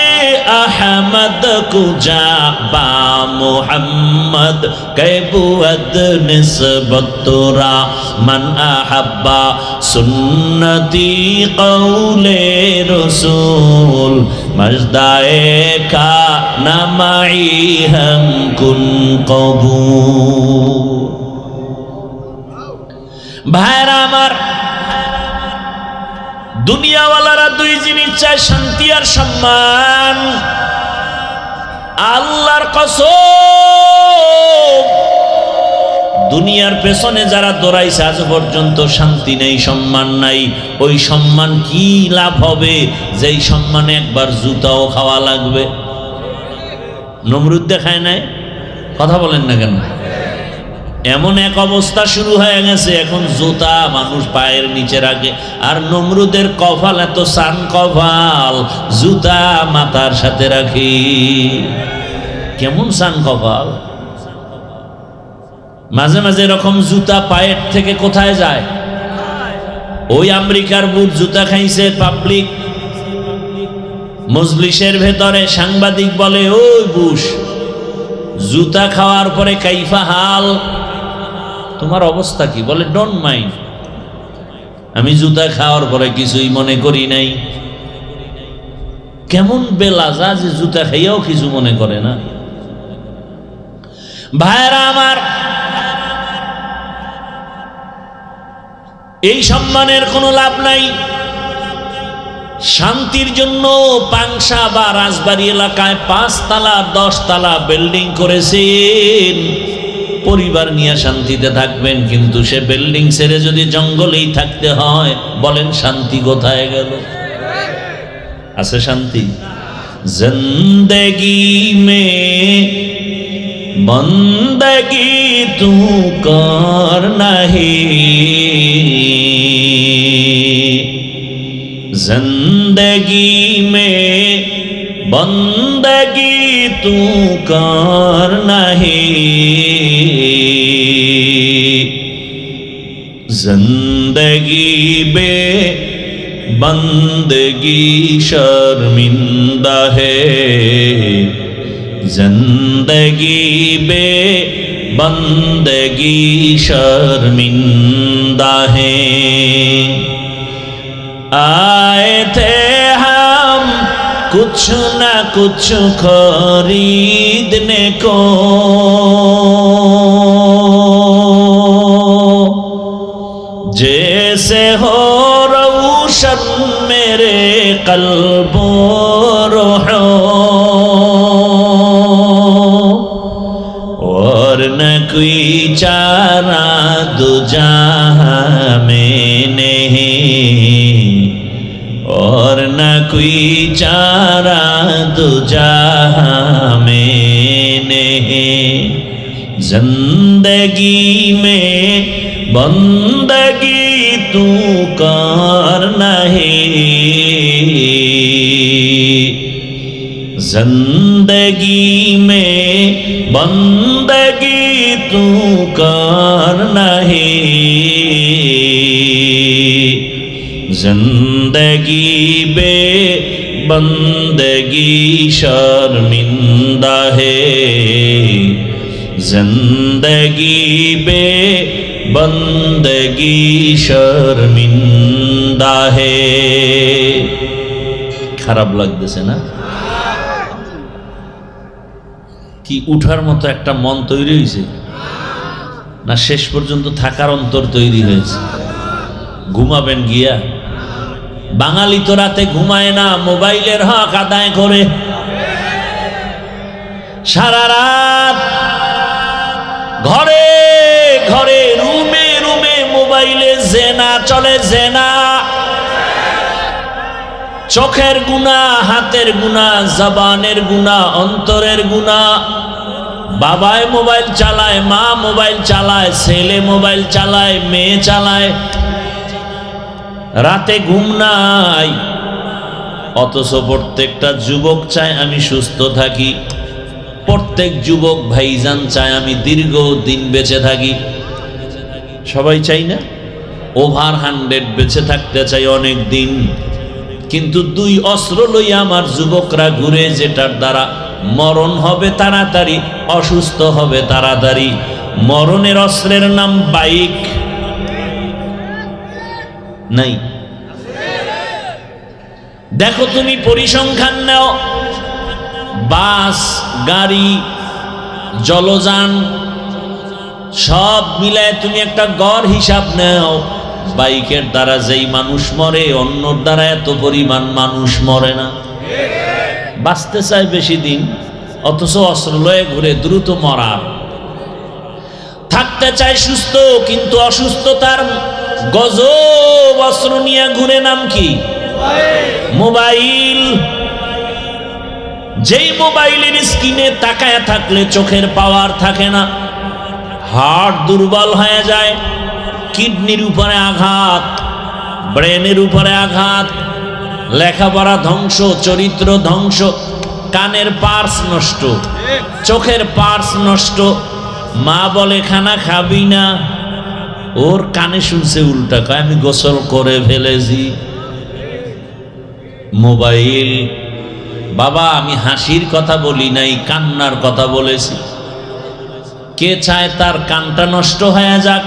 अहमद कुजा बा मोहम्मद कैबुअद निस्बत तोरा मन अहब्बा सुन्नती कौले रसूल मजदाए का नमाई हम कुन कबूल। भाईरा आमार, দুনিয়াওয়ালারা দুই জিনিস চায়, শান্তি আর সম্মান। আল্লাহর কসম, দুনিয়ার পেছনে যারা দৌড়াইছে আজ পর্যন্ত শান্তি নেই, সম্মান নাই। ওই সম্মান কি লাভ হবে যেই সম্মানে একবার জুতাও খাওয়া লাগবে? নমরুদ দেখায় নাই? কথা বলেন না কেন? এমন এক অবস্থা শুরু হয়ে গেছে, এখন জুতা মানুষ পায়ের নিচে রাখে। আর নমরুদের কপাল এত সান কপাল, জুতা মাথার সাথে রাখি। কেমন সান কপাল! মাঝে মাঝে এরকম জুতা পায়ের থেকে কোথায় যায়? ওই আমেরিকার বুট জুতা খাইছে পাবলিক মজলিসের ভেতরে। সাংবাদিক বলে, ওই বুশ, জুতা খাওয়ার পরে কাইফা হাল, তোমার অবস্থা কি? বলে, ডোন্ট মাইন্ড, আমি জুতা খাওয়ার পরে কিছুই মনে করি নাই। কেমন বেলাজা যে জুতা খাইয়াও কিছু মনে করে না। ভাইরা আমার, এই সম্মানের কোনো লাভ নাই। শান্তির জন্য পাংশা বা রাজবাড়ি এলাকায় 5 তলা 10 তলা বিল্ডিং করেছেন, পরিবার নিয়ে শান্তিতে থাকবেন, কিন্তু সে বিল্ডিং ছেড়ে যদি জঙ্গলেই থাকতে হয়, বলেন শান্তি কোথায় গেল? আছে শান্তি? জিন্দেগি মে বন্দগি তু কর নাহি, जिंदगी में बंदगी तू कर नहीं, जिंदगी बे बंदगी शर्मिंदा है, जिंदगी बे बंदगी शर्मिंदा है। आए थे हम कुछ न कुछ खरीदने को, जैसे हो रोशन मेरे कल्बो रूहो, और न कोई चारा दो जहां में नहीं, और न कोई चारा दो जहां में नहीं, जिंदगी में बंदगी तू कर नहीं, जिंदगी में बंदगी तू करना है, जिंदगी बे बंदगी शर्मिंदा है, जिंदगी बे बंदगी शर्मिंदा है। খারাপ লাগতেছে না? কি উঠার মতো একটা মন তৈরি হয়েছে না শেষ পর্যন্ত থাকার অন্তর তৈরি হয়েছে? ঘুমাবেন গিয়া? বাঙালি তো রাতে ঘুমায় না, মোবাইলের হক আদায় করে সারা রাত ঘরে ঘরে রুমে রুমে মোবাইলে জেনা চলে, জেনা। চোখের গুনাহ, হাতের গুনাহ, জবানের গুনাহ, অন্তরের গুনাহ। বাবায় মোবাইল চালায়, মা মোবাইল চালায়, ছেলে মোবাইল চালায়, মেয়ে চালায়, রাতে ঘুম নাই। অথচ প্রত্যেকটা যুবক চায় আমি সুস্থ থাকি, প্রত্যেক যুবক ভাইজান চায় আমি দীর্ঘ দিন বেঁচে থাকি। সবাই চাই না? ওভার 100 বেঁচে থাকতে চাই অনেক দিন। কিন্তু দুই অস্ত্র লইয়া আমার যুবকরা ঘুরে, যেটার দ্বারা মরণ হবে তাড়াতাড়ি, অসুস্থ হবে তাড়াতাড়ি। মরণের অস্ত্রের নাম বাইক। নাই? দেখো তুমি পরিসংখ্যান নাও, বাস, গাড়ি, জলযান সব মিলায় তুমি একটা গড় হিসাব নাও। বাইকের দ্বারা যেই মানুষ মরে, অন্যর দ্বারা এত পরিমাণ মানুষ মরে না। বাঁচতে চায় বেশি দিন, অথচ অস্ত্র লয়ে ঘুরে দ্রুত মরার। থাকতে চায় সুস্থ, কিন্তু অসুস্থতার গজব অস্ত্র নিয়ে ঘুরে। নাম কি? মোবাইল। যেই মোবাইলের স্ক্রিনে তাকায় থাকলে চোখের পাওয়ার থাকে না, হার্ট দুর্বল হয়ে যায়, কিডনির উপরে আঘাত, ব্রেনের উপরে আঘাত, লেখাপড়া ধ্বংস, চরিত্র ধ্বংস, কানের পার্স নষ্ট, চোখের পার্স নষ্ট। মা বলে খানা খাবি না, ওর কানে শুনছে উল্টা, কয় আমি গোসল করে ফেলেছি। মোবাইল। বাবা আমি হাসির কথা বলি নাই, কান্নার কথা বলেছি। কে চায় তার কানটা নষ্ট হয়ে যাক?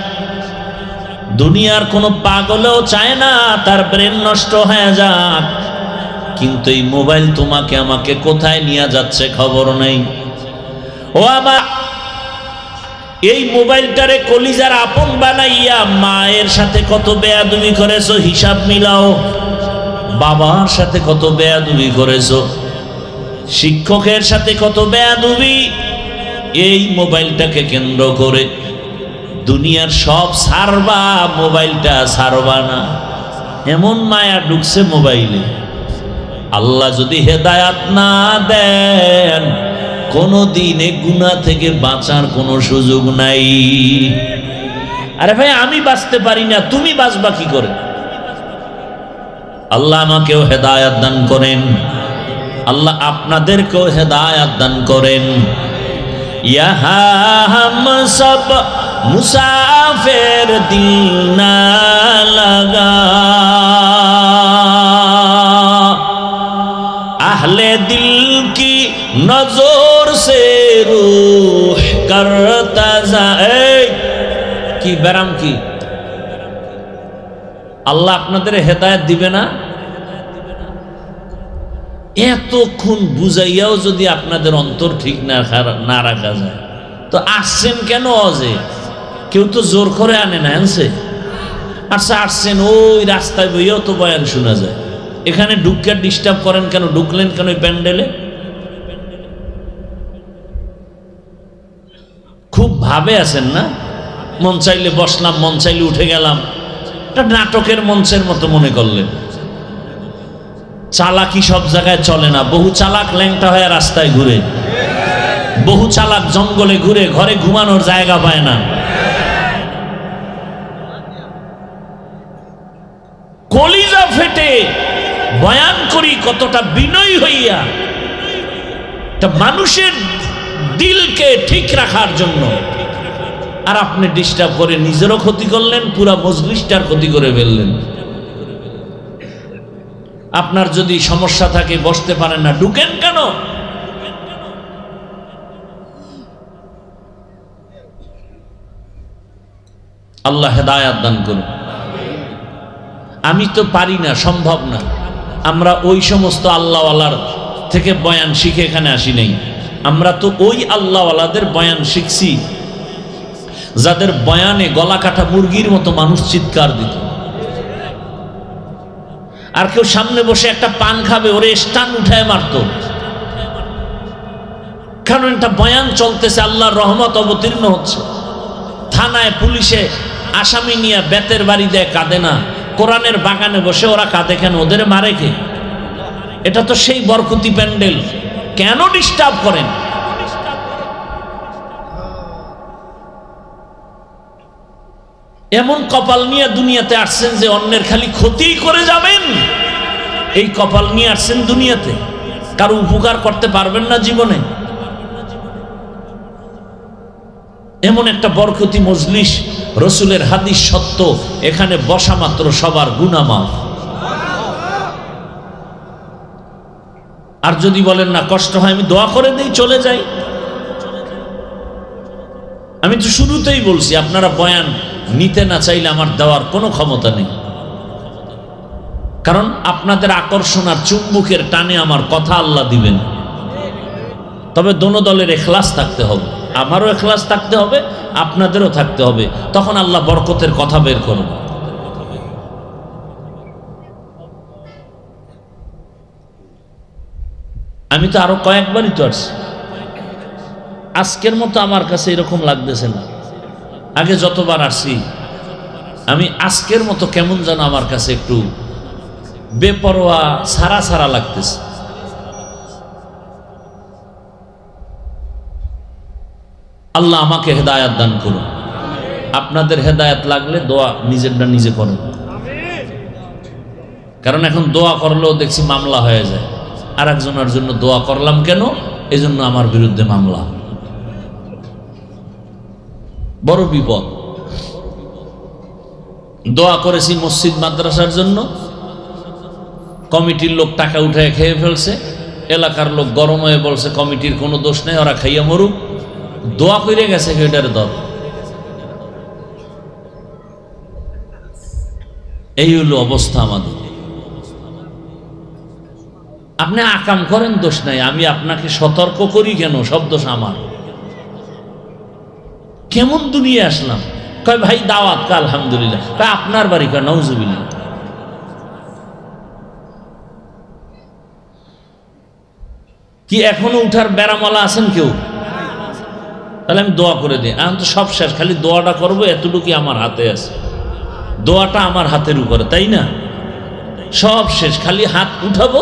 দুনিয়ার কোনো পাগলেও চায় না তার ব্রেন নষ্ট হয়ে যাক। কিন্তু এই মোবাইল তোমাকে আমাকে কোথায় নিয়ে যাচ্ছে খবর নেই। ও আমার, এই মোবাইলটারে কলিজার আপন বানাইয়া মায়ের সাথে কত বেয়াদবি করেছো হিসাব মিলাও। বাবার সাথে কত বেয়াদবি করেছো, শিক্ষকের সাথে কত বেয়াদবি এই মোবাইলটাকে কেন্দ্র করে। দুনিয়ার সব ছাড়বা, মোবাইলটা ছাড়বা না, এমন মায়া ঢুকছে মোবাইলে। আল্লাহ যদি হেদায়াত না দেন, কোনো দিনে গুনাহ থেকে বাঁচার কোনো সুযোগ নাই। আরে ভাই আমি বাঁচতে পারি না, তুমি বাঁচবা কি করে? আল্লাহ আমাকেও হেদায়াত দান করেন, আল্লাহ আপনাদেরকেও হেদায়াত দান করেন। ইহা হাম সব মুসাফির দিল না লাগা, আহলে দিল কি নজর সে রূহ করতা যায়। কি ব্যারাম কি? আল্লাহ আপনাদের হেদায়েত দিবে না? এতক্ষণ বুঝাইয়াও যদি আপনাদের অন্তর ঠিক না রাখা যায়, তো আসছেন কেন? অজে কেউ তো জোর করে আনে না, আনছে। আচ্ছা আসছেন, ওই রাস্তায় বইয়াও তো বয়ান শোনা যায়। এখানে ঢুকে ডিস্টার্ব করেন কেন? ঢুকলেন কেন ওই প্যান্ডেলে? খুব ভাবে আছেন না? মন চাইলে বসলাম, মন চাইলে উঠে গেলাম, এটা নাটকের মঞ্চের মতো মনে করলেন। চালাকি সব জায়গায় চলে না। বহু চালাক ল্যাংটা হয়ে রাস্তায় ঘুরে, বহু চালাক জঙ্গলে ঘুরে, ঘরে ঘুমানোর জায়গা পায় না। কলিজা ফেটে বয়ান করি কতটা বিনয়ী হইয়া, তা মানুষের দিলকে ঠিক রাখার জন্য, আর আপনি ডিস্টার্ব করে নিজেরও ক্ষতি করলেন, পুরা মজলিসটার ক্ষতি করে ফেললেন। আপনার যদি সমস্যা থাকে, বসতে পারেন না, ঢুকেন কেন? আল্লাহ হেদায়াত দান করুন। আমি তো পারি না, সম্ভব না। আমরা ওই সমস্ত আল্লাহওয়ালার থেকে বয়ান শিখে এখানে আসি নাই। আমরা তো ওই আল্লাহওয়ালাদের বয়ান শিখছি যাদের বয়ানে গলা কাটা মুরগির মতো মানুষ চিৎকার দিত। আর কেউ সামনে বসে একটা পান খাবে, ওরে স্টান উঠায় মারত, কারণ একটা বয়ান চলতেছে, আল্লাহর রহমত অবতীর্ণ হচ্ছে। থানায় পুলিশে আসামি নিয়ে বেতের বাড়ি দেয়, কাঁদে না। কোরআনের বাগানে বসে ওরা কাঁদে কেন? ওদের মারে কে? এটা তো সেই বরকতি প্যান্ডেল, কেন ডিস্টার্ব করেন? এমন কপাল নিয়ে দুনিয়াতে আসছেন যে অন্যের খালি ক্ষতিই করে যাবেন। এই কপাল নিয়ে আসছেন দুনিয়াতে, কারো উপকার করতে পারবেন না জীবনে। এমন একটা বরকতি মজলিস, রসুলের হাদিস সত্য, এখানে বসা মাত্র সবার গুনাহ মাফ। আর যদি বলেন না কষ্ট হয়, আমি দোয়া করে দেই, চলে যাই। আমি তো শুরুতেই বলছি, আপনারা বয়ান নিতে না চাইলে আমার দেওয়ার কোনো ক্ষমতা নেই, কারণ আপনাদের আকর্ষণ আর চুম্বকের টানে আমার কথা আল্লাহ দিবেন। তবে দোনো দলের ইখলাস থাকতে হবে, আমারও ইখলাস থাকতে হবে, আপনাদেরও থাকতে হবে, তখন আল্লাহ বরকতের কথা বের করুন। আমি তো আরো কয়েকবারই তো আসছি, আজকের মতো আমার কাছে এরকম লাগতেছে না। আগে যতবার আসছি আমি আজকের মতো কেমন যেন আমার কাছে একটু বেপরোয়া সারা সারা লাগতেছে। আল্লাহ আমাকে হেদায়াত দান করুন। আপনাদের হেদায়াত লাগলে দোয়া নিজেরটা নিজে করেন, কারণ এখন দোয়া করলেও দেখছি মামলা হয়ে যায়। আর একজনের জন্য দোয়া করলাম কেন? এই জন্য আমার বিরুদ্ধে মামলা, বড় বিপদ। দোয়া করেছি মসজিদ মাদ্রাসার জন্য, কমিটির লোক টাকা উঠায় খেয়ে ফেলছে, এলাকার লোক গরম হয়ে বলছে কমিটির কোনো দোষ নেই, ওরা খাইয়া মরুক। দোয়া করে গেছে এটার দল। এই হলো অবস্থা আমাদের। আপনি আকাম করেন, দোষ নাই, আমি আপনাকে সতর্ক করি কেন? সব দোষ আমার। কেমন দুনিয়া আসলাম? কয় ভাই দাওয়াত, কা আলহামদুলিল্লাহ। কয় আপনার বাড়ি? কয় নাউজুবিল্লাহ। কি এখনো উঠার বেড়ামালা আছেন কেউ? তাহলে আমি দোয়া করে দিই। এখন তো সব শেষ, খালি দোয়াটা করবো, এতটুকু আমার হাতে আছে। দোয়াটা আমার হাতের উপরে, তাই না? সব শেষ, খালি হাত উঠাবো,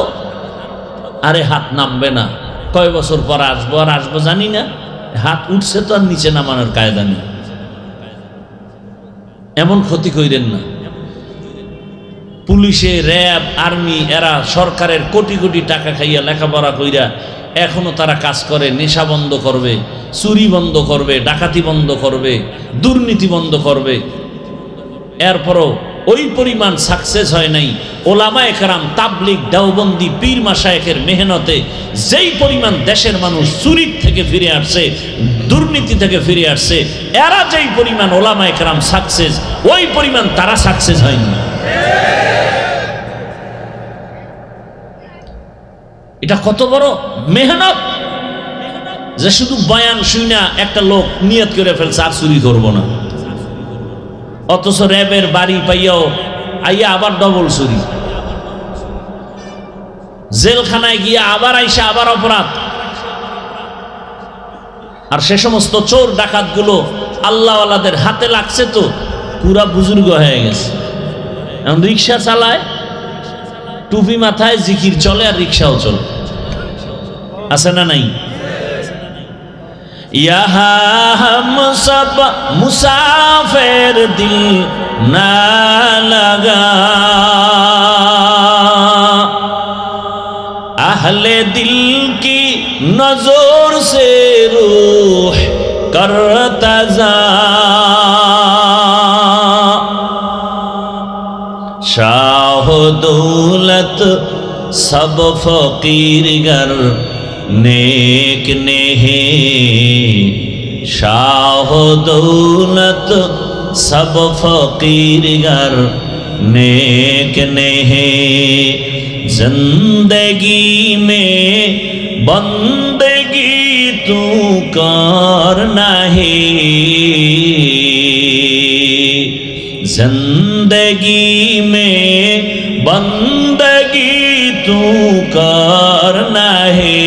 আরে হাত নামবে না। কয় বছর পর আসবো, আর আসবো জানি না। হাত উঠছে তো আর নিচে নামানোর কায়দা নেই। এমন ক্ষতি কইরেন না। পুলিশে, র্যাব, আর্মি, এরা সরকারের কোটি কোটি টাকা খাইয়া লেখাপড়া কইরা এখনো তারা কাজ করে। নেশা বন্ধ করবে, চুরি বন্ধ করবে, ডাকাতি বন্ধ করবে, দুর্নীতি বন্ধ করবে। এরপরও ওই পরিমাণ সাকসেস হয় নাই। ওলামায়ে কেরাম, তাবলিগ, দেওবন্দি, পীর মাশায়েখের মেহনতে যেই পরিমাণ দেশের মানুষ চুরির থেকে ফিরে আসছে, দুর্নীতি থেকে ফিরে আসছে, এরা যেই পরিমাণ ওলামায়ে কেরাম সাকসেস, ওই পরিমাণ তারা সাকসেস হয়নি। এটা কত বড় মেহনত যে শুধু বয়ান শুনা একটা লোক নিয়ত করে ফেলছে আর চুরি করবো না, অথচ র্যাবের বাড়ি পাইয়াও আইয়া আবার ডবল চুরি, জেলখানায় গিয়া আবার আইসা আবার অপরাধ। আর সে সমস্ত চোর ডাকাত গুলো আল্লাহওয়ালাদের হাতে লাগছে তো পুরা বুজুর্গ হয়ে গেছে। এখন রিক্সা চালায়, টুপি মাথায়, জিকির চলে, আর রিক্সাও চলে। আছে না নাই? ইহা হাম সব মুসাফির দিল না লাগা, আহলে দিল की नजर से रूह करता जा शाह दौलत सब फकीर गर नेक नेहे शाह दौलत सब फकीर गर नेक नेहे जिंदगी में बंदगी तू करना है जिंदगी में बंदगी तू करना है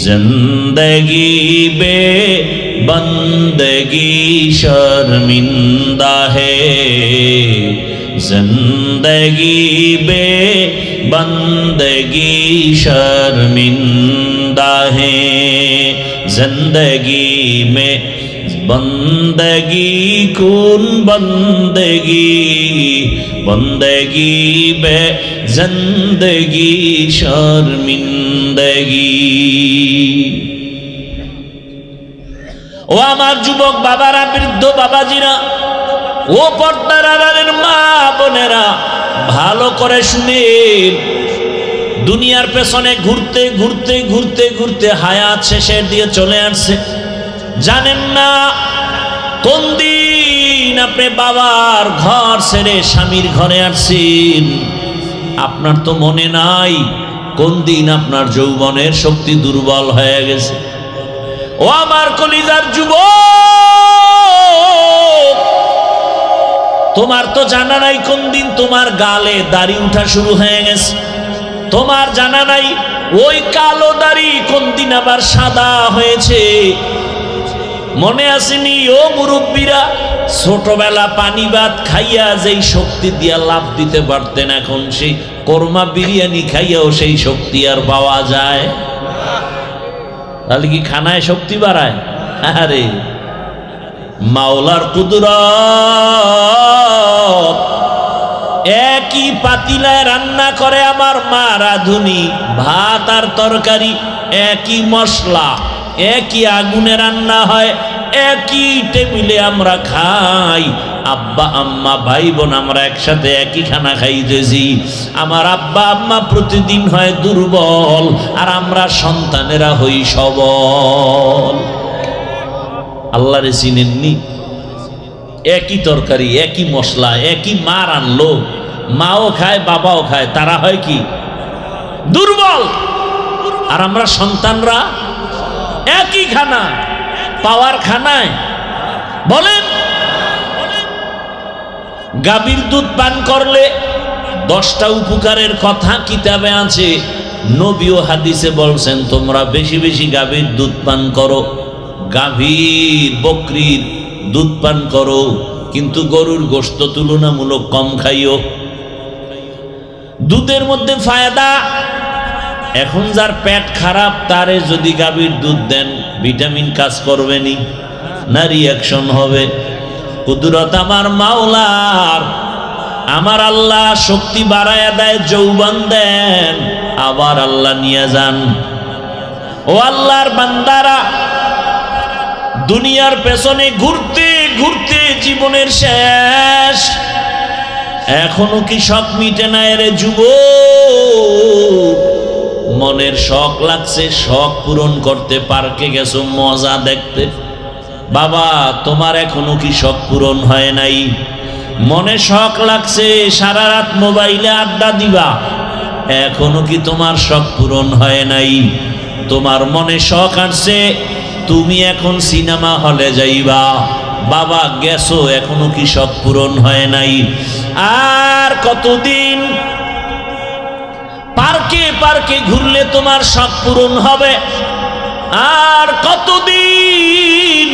जिंदगी बे बंदगी शर्मिंदा है जिंदगी बे बंदगी शर्मिंदा है जिंदगी में बंदगी कौन बंदगी बंदगी बे जिंदगी शर्मिंदगी ও আমার যুবক বাবারা বৃদ্ধ বাবাজিরা ও পর্দার আড়ালের মা বোনেরা ভালো করে শুনেন দুনিয়ার পেছনে ঘুরতে ঘুরতে ঘুরতে ঘুরতে হায়াত শেষের দিয়ে চলে আসছে জানেন না কোন দিন আপনি বাবার ঘর ছেড়ে স্বামীর ঘরে আসছেন আপনার তো মনে নাই কোন দিন আপনার যৌবনের শক্তি দুর্বল হয়ে গেছে ও আমার কলিজার যুবক তোমার তো জানা নাই কোন দিন তোমার গালে দাড়ি উঠা শুরু হয়ে গেছে তোমার জানা নাই ওই কালো দাড়ি কোন দিন আবার সাদা হয়েছে মনে আসেনি ও মুরব্বীরা ছোটবেলা পানি ভাত খাইয়া যেই শক্তি দিয়া লাভ দিতে পারতেন এখন সেই কোরমা বিরিয়ানি খাইয়াও সেই শক্তি আর পাওয়া যায় তাহলে কি খানায় শক্তি বাড়ায় আরে মাওলার কুদরত একই পাতিলায় রান্না করে আমার মা রাঁধুনি ভাত আর তরকারি একই মশলা একই আগুনে রান্না হয় একই টেবিলে আমরা খাই আব্বা আম্মা ভাই বোন আমরা একসাথে একই খানা খাইতেছি আমার আব্বা আম্মা প্রতিদিন হয় দুর্বল আর আমরা সন্তানেরা হই সবল আল্লাহরে চিনেননি একই তরকারি একই মশলা একই মা রান্নলো মাও খায় বাবাও খায় তারা হয় কি দুর্বল আর আমরা সন্তানরা একই খানা পাওয়ার খানায় বলেন গাভীর দুধ পান করলে 10টা উপকারের কথা কিতাবে আছে নবী ও হাদিসে বলছেন তোমরা বেশি বেশি গাভীর দুধ পান করো গাভীর বকরির দুধ পান করো কিন্তু গরুর গোশত তুলনামূলক কম খাইও দুধের মধ্যে ফায়দা এখন যার পেট খারাপ তারে যদি গাভীর দুধ দেন ভিটামিন কাজ করবে নি না রিঅ্যাকশন হবে কুদরত আমার মাওলার আমার আল্লাহ শক্তি বাড়ায়া দেয় যৌবন দেন আবার আল্লাহ নিয়ে যান ও আল্লাহর বান্দারা দুনিয়ার পেছনে ঘুরতে ঘুরতে জীবনের শেষ এখনো কি শখ মিটে না রে যুবক মনের শখ লাগছে শখ পূরণ করতে পার্কে গেছো মজা দেখতে বাবা তোমার এখনো কি শখ পূরণ হয় নাই মনে শখ লাগছে সারা রাত মোবাইলে আড্ডা দিবা এখনো কি তোমার শখ পূরণ হয় নাই তোমার মনে শখ আসছে তুমি এখন সিনেমা হলে যাইবা বাবা গেছো এখনো কি শখ পূরণ হয় নাই আর কতদিন পার্কে পার্কে ঘুরলে তোমার শখ পূরণ হবে আর কতদিন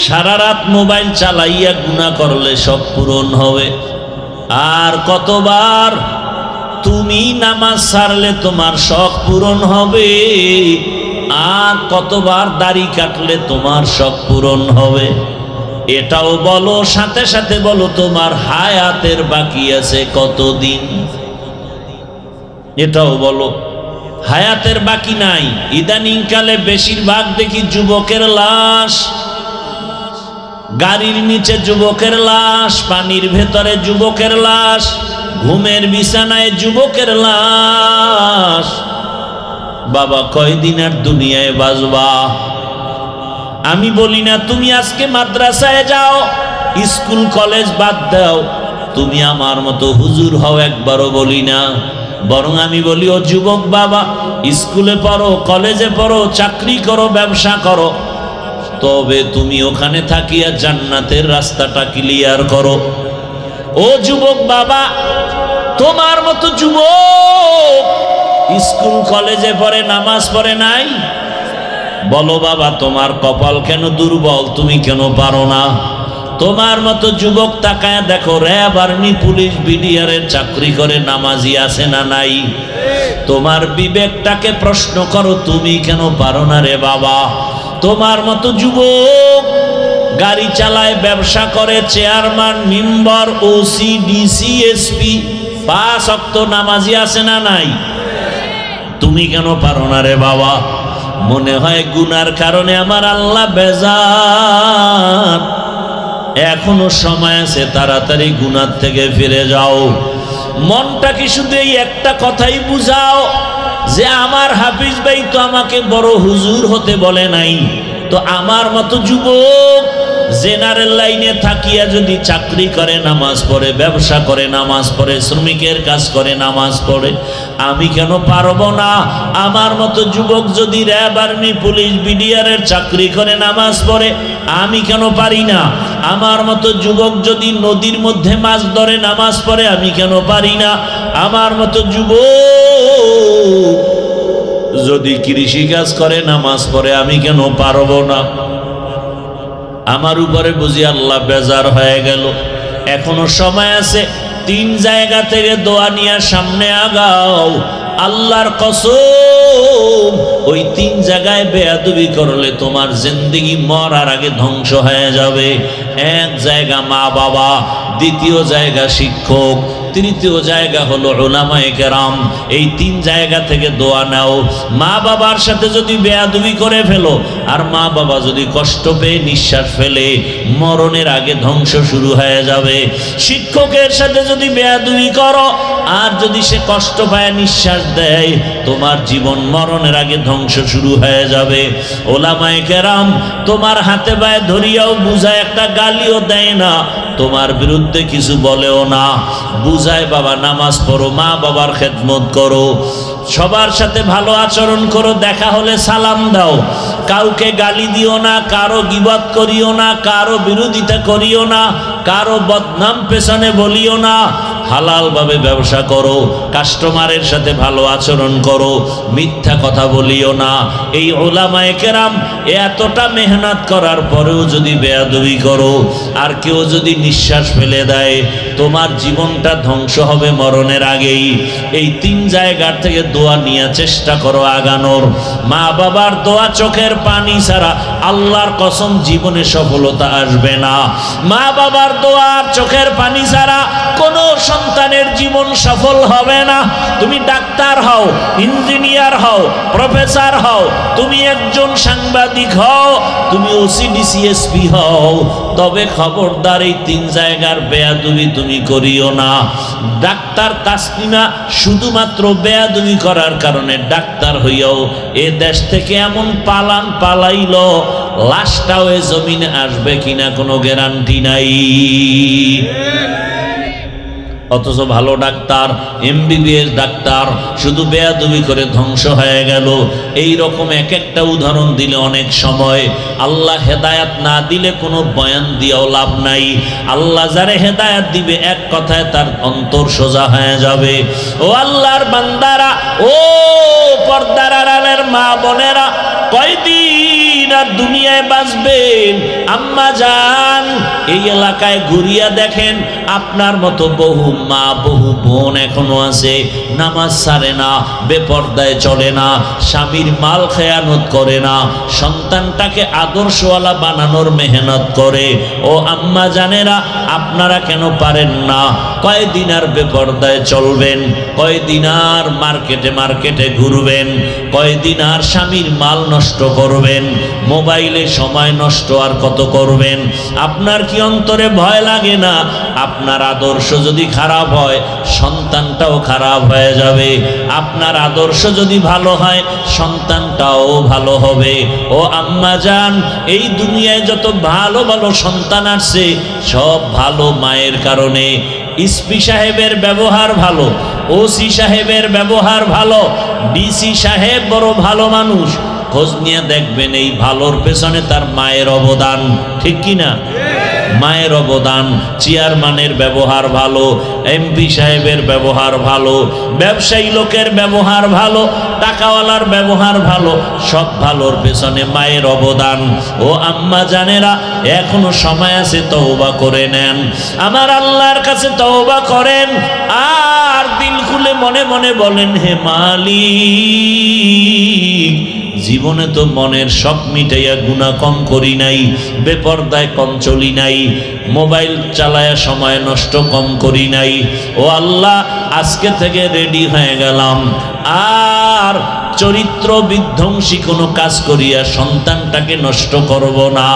সারা রাত মোবাইল চালাইয়া গুনাহ করলে শখ পূরণ হবে আর কতবার তুমি নামাজ ছাড়লে তোমার শখ পূরণ হবে আর কতবার দাড়ি কাটলে তোমার শখ পূরণ হবে এটাও বলো সাথে সাথে বলো তোমার হায়াতের বাকি আছে কতদিন এটাও বলো। হায়াতের বাকি নাই। ইদানিংকালে বেশিরভাগ দেখি যুবকের লাশ, গাড়ির নিচে যুবকের লাশ, পানির ভেতরে যুবকের লাশ, ঘুমের বিছানায় যুবকের লাশ। বাবা কয়দিন আর দুনিয়ায় বাঁচবা? আমি বলি না তুমি আজকে মাদ্রাসায় যাও, স্কুল কলেজ বাদ দাও, তুমি আমার মতো হুজুর হও, একবারও বলি না। বরং আমি বলি ও যুবক বাবা, স্কুলে পড়ো, কলেজে পড়ো, চাকরি করো, ব্যবসা করো, তবে তুমি ওখানে থাকিয়া জান্নাতের রাস্তাটা ক্লিয়ার করো। ও যুবক বাবা, তোমার মতো যুবক স্কুল কলেজে পড়ে, নামাজ পড়ে নাই? বলো বাবা, তোমার কপাল কেন দুর্বল? তুমি কেন পারো না? তোমার মতো যুবক তাকায় দেখো, র্যাব, আর্মি, পুলিশ, বিডিআরের চাকরি করে, নামাজি আছে না নাই? তোমার বিবেকটাকে প্রশ্ন করো, তুমি কেন পারো না রে বাবা? তোমার মতো যুবক গাড়ি চালায়, ব্যবসা করে, chairman, member, OC, DC, SP, 5 ওয়াক্ত নামাজি আছে না নাই? তুমি কেন পারো না রে বাবা? মনে হয় গুনার কারণে আমার আল্লাহ বেজার। এখনো সময় আছে, তাড়াতাড়ি গুনার থেকে ফিরে যাও। মনটাকে শুধু এই একটা কথাই বুঝাও যে আমার হাফিজ ভাই তো আমাকে বড় হুজুর হতে বলে নাই, তো আমার মতো যুবক জেনারেল লাইনে থাকিয়া যদি চাকরি করে, নামাজ পড়ে, ব্যবসা করে, নামাজ পড়ে, শ্রমিকের কাজ করে, নামাজ পড়ে, আমি কেন পারবো না? আমার মতো যুবক যদি র্যাব, আর্মি, পুলিশ, বিডিআরের চাকরি করে, নামাজ পড়ে, আমি কেন পারি না? আমার মতো যুবক যদি নদীর মধ্যে মাছ ধরে, নামাজ পড়ে, আমি কেন পারি না? আমার মতো যুবক যদি কৃষি কাজ করে, নামাজ পড়ে, আমি কেন পারবো না? আমার উপরে বুঝি আল্লাহ বেজার হয়ে গেল। এখনো সময় আছে, 3 জায়গা থেকে দোয়া নিয়ে সামনে আগাও। আল্লাহর কসম, ওই 3 জায়গায় বেয়াদবি করলে তোমার জিন্দেগি মরার আগে ধ্বংস হয়ে যাবে। 1 জায়গা মা বাবা, 2য় জায়গা শিক্ষক, 3য় জায়গা হলো উলামায়ে কেরাম। এই 3 জায়গা থেকে দোয়া নাও। মা বাবার সাথে যদি বেয়াদবি করে ফেলো, আর মা বাবা যদি কষ্ট পেয়ে নিঃশ্বাস ফেলে, মরণের আগে ধ্বংস শুরু হয়ে যাবে। শিক্ষকের সাথে যদি বেয়াদবি করো, আর যদি সে কষ্ট পায়, নিঃশ্বাস দেয়, তোমার জীবন মরণের আগে ধ্বংস শুরু হয়ে যাবে। উলামায়ে কেরাম তোমার হাতে পায়ে ধরিয়াও বুঝায়, একটা গালিও দেয় না, তোমার বিরুদ্ধে কিছু বলেও না, বুঝায় বাবা নামাজ পড়ো, মা বাবার খেদমত করো, সবার সাথে ভালো আচরণ করো, দেখা হলে সালাম দাও, কাউকে গালি দিও না, কারো গীবত করিও না, কারো বিরোধিতা করিও না, কারো বদনাম পেছনে বলিও না, হালাল ভাবে ব্যবসা করো, কাস্টমারের সাথে ভালো আচরণ করো, মিথ্যা কথা বলিও না। এই উলামায়ে কেরাম এতটা মেহনত করার পরেও যদি বেয়াদবি করো, আর কেউ যদি নিঃশ্বাস ফেলে দেয়, তোমার জীবনটা ধ্বংস হবে মরণের আগেই। এই 3 জায়গার থেকে দোয়া নিয়ে চেষ্টা করো আগানোর। মা বাবার দোয়া, চোখের পানি ছাড়া আল্লাহর কসম জীবনে সফলতা আসবে না। মা বাবার দোয়া আর চোখের পানি ছাড়া কোনো সন্তানের জীবন সফল হবে না। তুমি ডাক্তার হও, ইঞ্জিনিয়ার হও, প্রফেসর হও, তুমি একজন সাংবাদিক হও, তুমি ওসি, ডিসি, এসপি হও, তবে খবরদার এই 3 জায়গার বেয়াদবি তুমি করিও না। ডাক্তার তাসলিমা শুধুমাত্র বেয়াদবি করার কারণে ডাক্তার হইয়াও এ দেশ থেকে এমন পালান পালাইল, লাশটাও এ জমিনে আসবে কিনা কোনো গ্যারান্টি নাই। অথচ ভালো ডাক্তার, এমবিবিএস ডাক্তার শুধু বেয়াদবি করে ধ্বংস হয়ে গেল। এই রকম এক একটা উদাহরণ দিলে অনেক সময়, আল্লাহ হেদায়াত না দিলে কোনো বয়ান দিয়েও লাভ নাই। আল্লাহ যারে হেদায়াত দিবে, এক কথায় তার অন্তর সোজা হয়ে যাবে। ও আল্লাহর বান্দারা, ও পর্দার আড়ালের মা বোনেরা, কয়দিন আর দুনিয়ায় বাঁচবেন? আম্মা জান, এই এলাকায় ঘুরিয়া দেখেন, আপনার মতো বহু মা বহু বোন এখনো আছে, নামাজ ছাড়ে না, বেপর্দায় চলে না, স্বামীর মাল খেয়ানত করে না, সন্তানটাকে আদর্শওয়ালা বানানোর মেহনত করে। ও আম্মা জানেরা, আপনারা কেন পারেন না? কয়দিন আর বেপর্দায় চলবেন? কয়দিন আর মার্কেটে মার্কেটে ঘুরবেন? কয়দিন আর স্বামীর মাল নষ্ট করবেন? মোবাইলে সময় নষ্ট আর কত করবেন? আপনার কি অন্তরে ভয় লাগে না? আপনার আদর্শ যদি খারাপ হয়, সন্তানটাও খারাপ হয়ে যাবে। আপনার আদর্শ যদি ভালো হয়, সন্তানটাও ভালো হবে। ও আম্মা জান, এই দুনিয়ায় যত ভালো ভালো সন্তান আসছে, সব ভালো মায়ের কারণে। এসপি সাহেবের ব্যবহার ভালো, ওসি সাহেবের ব্যবহার ভালো, ডিসি সাহেব বড় ভালো মানুষ, খোঁজ নিয়ে দেখবেন এই ভালোর পেছনে তার মায়ের অবদান। ঠিক কিনা? মায়ের অবদান। চেয়ারম্যানের ব্যবহার ভালো, এমপি সাহেবের ব্যবহার ভালো, ব্যবসায়ী লোকের ব্যবহার ভালো, টাকাওয়ালার ব্যবহার ভালো, সব ভালোর পেছনে মায়ের অবদান। ও আম্মা জানেরা, এখনো সময় আছে, তওবা করে নেন, আমার আল্লাহর কাছে তওবা করেন, আর দিল খুলে মনে মনে বলেন, হে মালিক, জীবনে তো মনের শখ মিটাইয়া গুনাহ কম করি নাই, বেপর্দায় কম চলি নাই, মোবাইল চালায়া সময় নষ্ট কম করি নাই। ও আল্লাহ, আজকে থেকে রেডি হয়ে গেলাম, আর চরিত্র বিধ্বংসী কোনো কাজ করিয়া সন্তানটাকে নষ্ট করব না।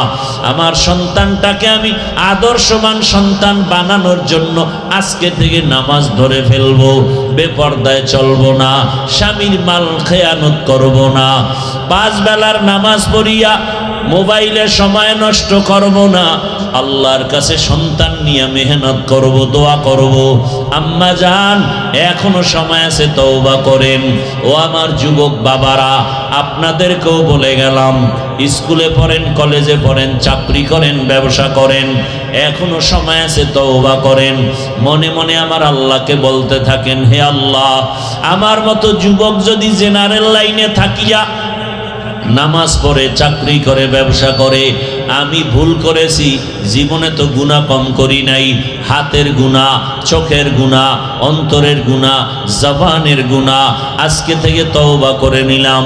আমার সন্তানটাকে আমি আদর্শবান সন্তান বানানোর জন্য আজকে থেকে নামাজ ধরে ফেলবো, বেপর্দায় চলবো না, স্বামীর মাল খেয়ানত করব না, 5 বেলার নামাজ পড়িয়া মোবাইলে সময় নষ্ট করব না, আল্লাহর কাছে সন্তান নিয়ে মেহনত করব, দোয়া করব। আম্মা জান, এখনো সময় আছে, তওবা করেন। ও আমার যুবক বাবারা, আপনাদেরকেও বলে গেলাম, স্কুলে পড়েন, কলেজে পড়েন, চাকরি করেন, ব্যবসা করেন, এখনো সময় আছে, তওবা করেন। মনে মনে আমার আল্লাহকে বলতে থাকেন, হে আল্লাহ, আমার মতো যুবক যদি জেনারেল লাইনে থাকিয়া নামাজ পড়ে, চাকরি করে, ব্যবসা করে, আমি ভুল করেছি, জীবনে তো গুনাহ কম করি নাই, হাতের গুনাহ, চোখের গুনাহ, অন্তরের গুনাহ, জবানের গুনাহ, আজকে থেকে তওবা করে নিলাম,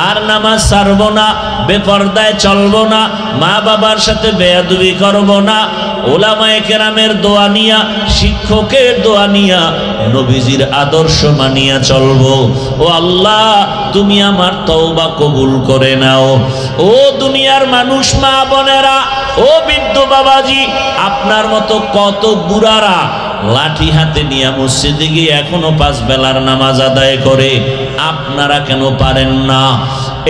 আর নামাজ ছাড়ব না, বেপর্দায় চলব না, মা বাবার সাথে বেয়াদবি করব না, ওলামায়ে কেরামের দোয়া নিয়া, শিক্ষকের দোয়া নিয়া, নবীজির আদর্শ মানিয়া চলব। ও আল্লাহ, তুমি আমার তওবা কবুল করে নাও। ও দুনিয়ার মানুষ, মা বোনেরা, ও বৃদ্ধ বাবাজি, আপনার মতো কত বুড়ারা লাঠি হাতে নিয়ে মসজিদে গিয়ে এখনো 5 বেলার নামাজ আদায় করে, আপনারা কেন পারেন না?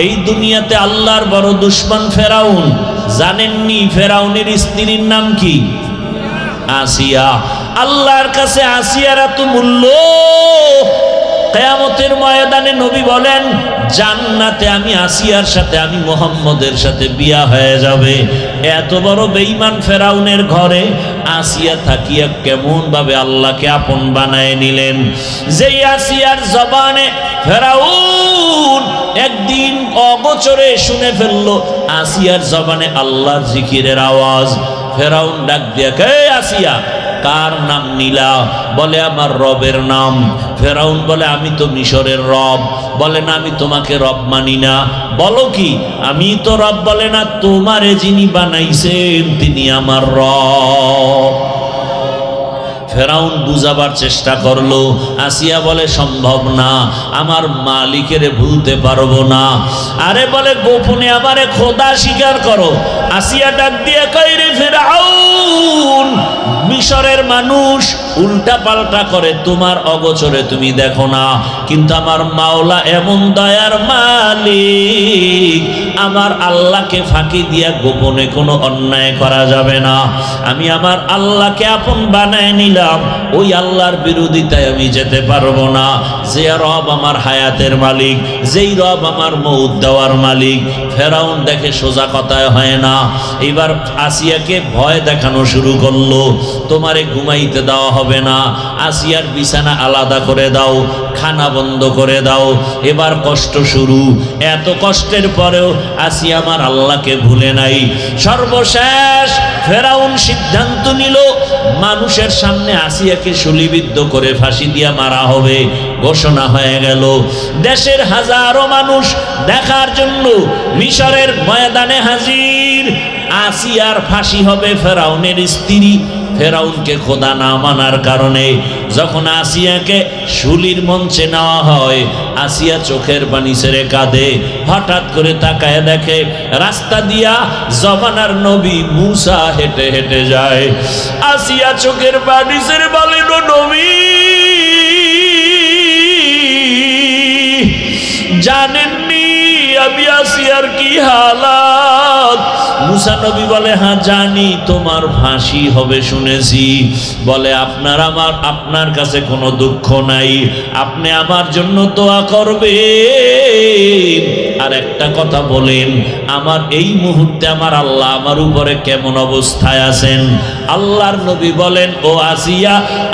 এই দুনিয়াতে আল্লাহর বড় দুশমন ফেরাউন, জানেননি ফেরাউনের স্ত্রীর নাম কি? আসিয়া। আল্লাহর কাছে আসিয়ার এত মূল্য, কিয়ামতের ময়দানে নবী বলেন, জান্নাতে আমি আসিয়ার সাথে, আমি মুহাম্মদের সাথে বিয়া হয়ে যাবে। এত বড় বেঈমান ফেরাউনের ঘরে আসিয়া থাকিয়া কেমন ভাবে আল্লাহকে আপন বানায় নিলেন। যেই আসিয়ার জবানে ফেরাউন একদিন অগোচরে শুনে ফেললো আসিয়ার জবানে আল্লাহর জিকিরের আওয়াজ, ফেরাউন ডাক দিয়া, কে আসিয়া, কার নাম নিলা? বলে আমার রবের নাম। ফেরাউন বলে, আমি তো মিশরের রব। বলে না, আমি তোমাকে রব মানি না। বলো কি? আমি তো রব। বলে না, তোমারে যিনি বানাইছেন তিনি আমার রব। ফেরাউন বুঝাবার চেষ্টা করলো, আসিয়া বলে সম্ভব না, আমার মালিকের ভুলতে পারবো না। আরে বলে, গোপনে আমারে খোদা স্বীকার করো। আসিয়া ডাক দিয়ে কই, রে ফেরাউন, মিশরের মানুষ উল্টা পাল্টা করে, তোমার অগোচরে তুমি দেখো না, কিন্তু আমার মাওলা এমন দয়ার মালিক, আমার আল্লাহকে ফাঁকি দিয়া গোপনে কোনো অন্যায় করা যাবে না। আমি আমার আল্লাহকে আপন বানায় নিলাম, ওই আল্লাহর বিরোধিতায় আমি যেতে পারবো না। যে রব আমার হায়াতের মালিক, যেই রব আমার মউত দেওয়ার মালিক। ফেরাউন দেখে সোজা কথায় হয় না, এবার আসিয়াকে ভয় দেখা দেখানো শুরু করলো, তোমারে ঘুমাইতে দেওয়া হবে না, আসিয়ার বিছানা আলাদা করে দাও, খানা বন্ধ করে দাও। এবার কষ্ট শুরু। এত কষ্টের পরেও আসিয়া আমার আল্লাহকে ভুলে নাই। সর্বশেষ ফেরাউন সিদ্ধান্ত নিল মানুষের সামনে আসিয়াকে শুলিবিদ্ধ করে ফাঁসি দিয়া মারা হবে। ঘোষণা হয়ে গেল। দেশের হাজারো মানুষ দেখার জন্য মিশরের ময়দানে হাজির। আসিয়ার ফাঁসি হবে ফেরাউনের স্ত্রী। ফেরাউনকে খোদা না মানার কারণে যখন আসিয়াকে শুলির মঞ্চে নেওয়া হয়, আসিয়া চোখের পানি ছেড়ে কাঁদে। হঠাৎ করে তাকায় দেখে রাস্তা দিয়া জমানার নবী মুসা হেঁটে হেঁটে যায়। আসিয়া চোখের পানি ছেড়ে বলেন, ও নবী, জানেননি আমি আসিয়ার কি হালাত? মুসা নবী বলে, হ্যাঁ জানি, তোমার ফাঁসি হবে শুনেছি। বলে, আপনার কাছে কোনো দুঃখ নাই, আপনি আমার জন্য দোয়া করবেন। আর একটা কথা বলেন, আমার এই মুহূর্তে আমার আল্লাহ আমার উপরে কেমন অবস্থায় আছেন? আল্লাহর নবী বলেন, ও আসিয়া,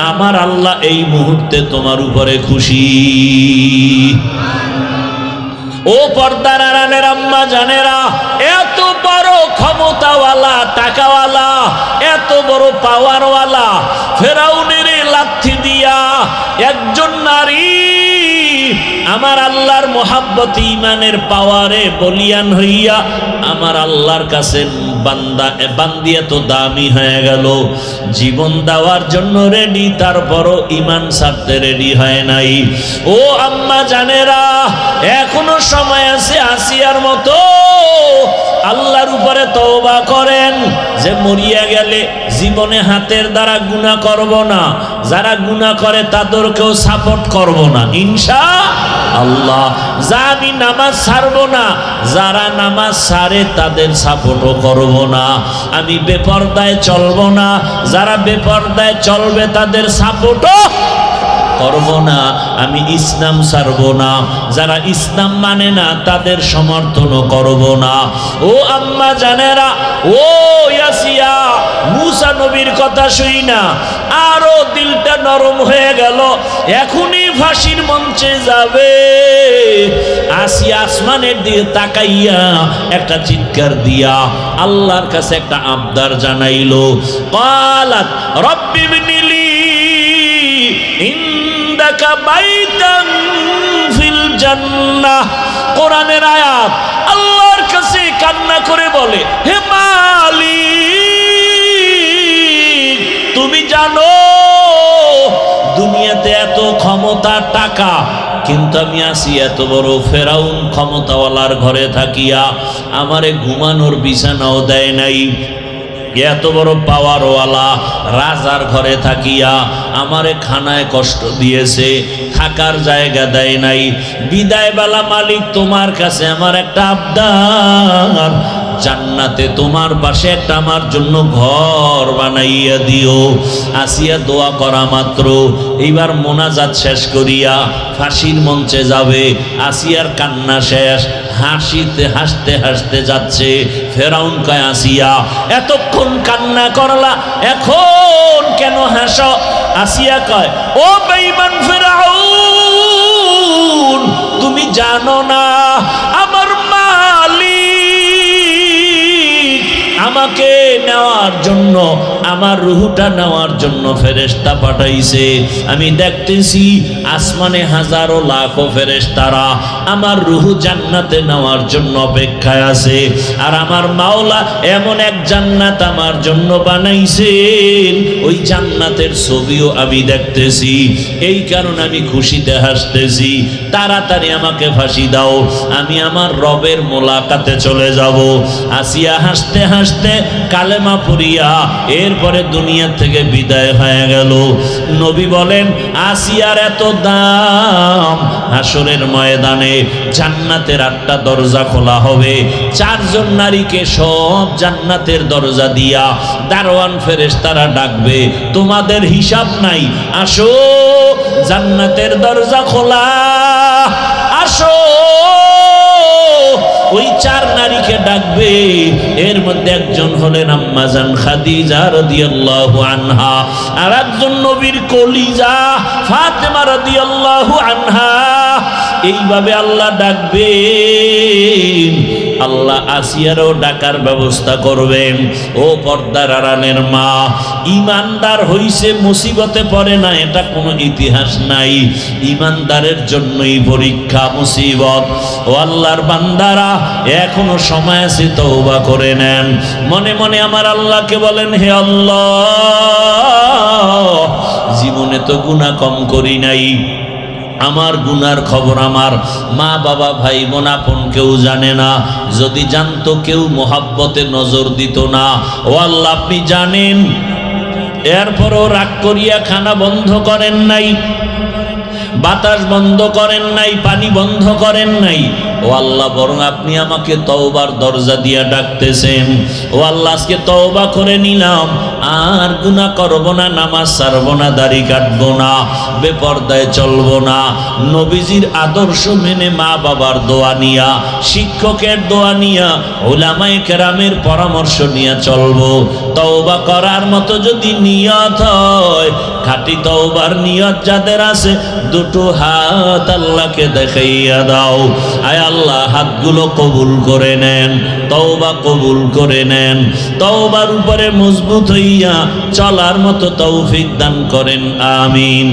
আমার আল্লাহ এই মুহূর্তে তোমার উপরে খুশি। ও পর্দার আড়ালের আম্মা জানেরা, এত বড় ক্ষমতাওয়ালা, টাকাওয়ালা, এত বড় পাওয়ারওয়ালা ফেরাউনের লাথি দিয়া একজন নারী আমার আল্লাহর মোহাব্বত ইমানের পাওয়ারে বলিয়ান হইয়া আমার আল্লাহর কাছে বান্দি এত দামি হয়ে গেল, জীবন দেওয়ার জন্য রেডি, তারপরও ইমান ছাড়তে রেডি হয় নাই। ও আম্মা জানেরা, এখনো সময় আছে আসিয়ার মতো আল্লাহর উপরে তওবা করেন যে মরিয়া গেলে জীবনে হাতের দ্বারা গুনাহ করব না, যারা গুনাহ করে তাদেরকেও সাপোর্ট করব না ইনশাআল্লাহ। যা আমি নামাজ ছাড়ব না, যারা নামাজ ছাড়ে তাদের সাপোর্টও করব না। আমি বেপরদায় চলব না, যারা বেপরদায় চলবে তাদের সাপোর্টও করব না। আমি ইসলাম ছাড়ব না, যারা ইসলাম মানে না তাদের সমর্থনও করব না। ও আম্মা জানেরা, ও আসিয়া মুসা নবীর কথা শুই না আরো দিলটা নরম হয়ে গেল, এখনই ফাঁসির মঞ্চে যাবে। আসিয়া আসমানের দিকে তাকাইয়া একটা চিৎকার দিয়া আল্লাহর কাছে একটা আবদার জানাইলো। ক্বালাত রব্বি বিনিলি ইনদাকা বাইতান ফিল জান্নাহ। কোরআনের আয়াত। আল্লাহর কাছে কান্না করে বলে, হে মালিক, তুমি জানো দুনিয়াতে এত ক্ষমতা, টাকা, কিন্তু আমি আসি এত বড় ফেরাউন ক্ষমতাওয়ালার ঘরে থাকিয়া আমারে ঘুমানোর বিছানাও দেয় নাই, এত বড় পাওয়ারওয়ালা রাজার ঘরে থাকিয়া আমারে খানায় কষ্ট দিয়েছে, থাকার জায়গা দেয় নাই। বিদায় বেলা মালিক, তোমার কাছে আমার একটা আবদার, জান্নাতে তোমার পাশে একটা আমার জন্য ঘর বানাইয়া দিও। আসিয়া দোয়া করা মাত্র এইবার মোনাজাত শেষ করিয়া ফাঁসির মঞ্চে যাবে। আসিয়ার কান্না শেষ, হাসতে হাসতে যাচ্ছে। ফেরাউন কয়, আসিয়া এতক্ষণ কান্না করলা, এখন কেন হাসো? আসিয়া কয়, ও বেঈমান ফেরাউন, তুমি জানো না আমার মালিক আমাকে নেওয়ার জন্য, আমার রুহটা নেওয়ার জন্য ফেরেশতা পাঠাইছে। আমি দেখতেছি আসমানে হাজারো লাখো ফেরেশতারা আমার রুহ জান্নাতে নেওয়ার জন্য অপেক্ষায় আছে। আর আমার মাওলা এমন এক জান্নাত আমার জন্য বানাইছেন, ওই জান্নাতের ছবিও আমি দেখতেছি। এই কারণে আমি খুশিতে হাসতেছি। তাড়াতাড়ি আমাকে ফাঁসি দাও, আমি আমার রবের মোলাকাতে চলে যাব। আসিয়া হাসতে হাসতে কালেমা পড়িয়া এরপরে দুনিয়া থেকে বিদায় হয়ে গেল। নবী বলেন, আসিয়ার এত দাম, হাসরের ময়দানে জান্নাতের 8টা দরজা খোলা হবে। 4 জন নারীকে সব জান্নাতের দরজা দিয়া দারওয়ান ফেরেশতারা ডাকবে, তোমাদের হিসাব নাই, আসো জান্নাতের দরজা খোলা, আসো। ওই 4 নারীকে যাকে ডাকবে এর মধ্যে একজন হলেন আম্মা জান খাদিজা রাদিয়াল্লাহু আনহা, আর একজন নবীর কলিজা ফাতেমা রাদিয়াল্লাহু আনহা। এইভাবে আল্লাহ ডাকবেন, আল্লাহ আসিয়ারও ডাকার ব্যবস্থা করবেন। ও পর্দার আড়ালের মা, ইমানদার হইছে মুসিবতে পড়ে না, এটা কোনো ইতিহাস নাই। ইমানদারের জন্যই পরীক্ষা মুসিবত। ও আল্লাহর বান্দারা, এখনো সময় আছে, তওবা করে নেন। মনে মনে আমার আল্লাহকে বলেন, হে আল্লাহ, জীবনে তো গুনাহ কম করি নাই, আমার গুনার খবর আমার মা বাবা ভাই বোন আপন কেউ জানে না, যদি জানতো কেউ মোহাব্বতে নজর দিত না। ও আল্লাহ, আপনি জানেন। এরপরও রাগ করিয়া খানা বন্ধ করেন নাই, বাতাস বন্ধ করেন নাই, পানি বন্ধ করেন নাই। ও আল্লাহ, বরং আপনি আমাকে তওবার দরজা দিয়া ডাকতেছেন। ও আল্লাহ, আজকে তওবা করে নিলাম, আর গুনাহ করব না, নামাজ ছাড়ব না, দাড়ি কাটবো না, বেপরদায় চলবো না, নবীজির আদর্শ মেনে মা বাবার দোয়া নিয়া, শিক্ষকের দোয়া নিয়া, উলামায়ে কেরামের পরামর্শ নিয়ে চলবো। তওবা করার মতো যদি নিয়ত হয়, খাঁটি তওবার নিয়ত যাদের আছে, দুটো হাত আল্লাহকে দেখাইয়া দাও। আয় আল্লাহ, হাতগুলো কবুল করে নেন, তওবা কবুল করে নেন, তওবার উপরে মজবুত হইয়া চলার মতো তৌফিক দান করেন, আমিন।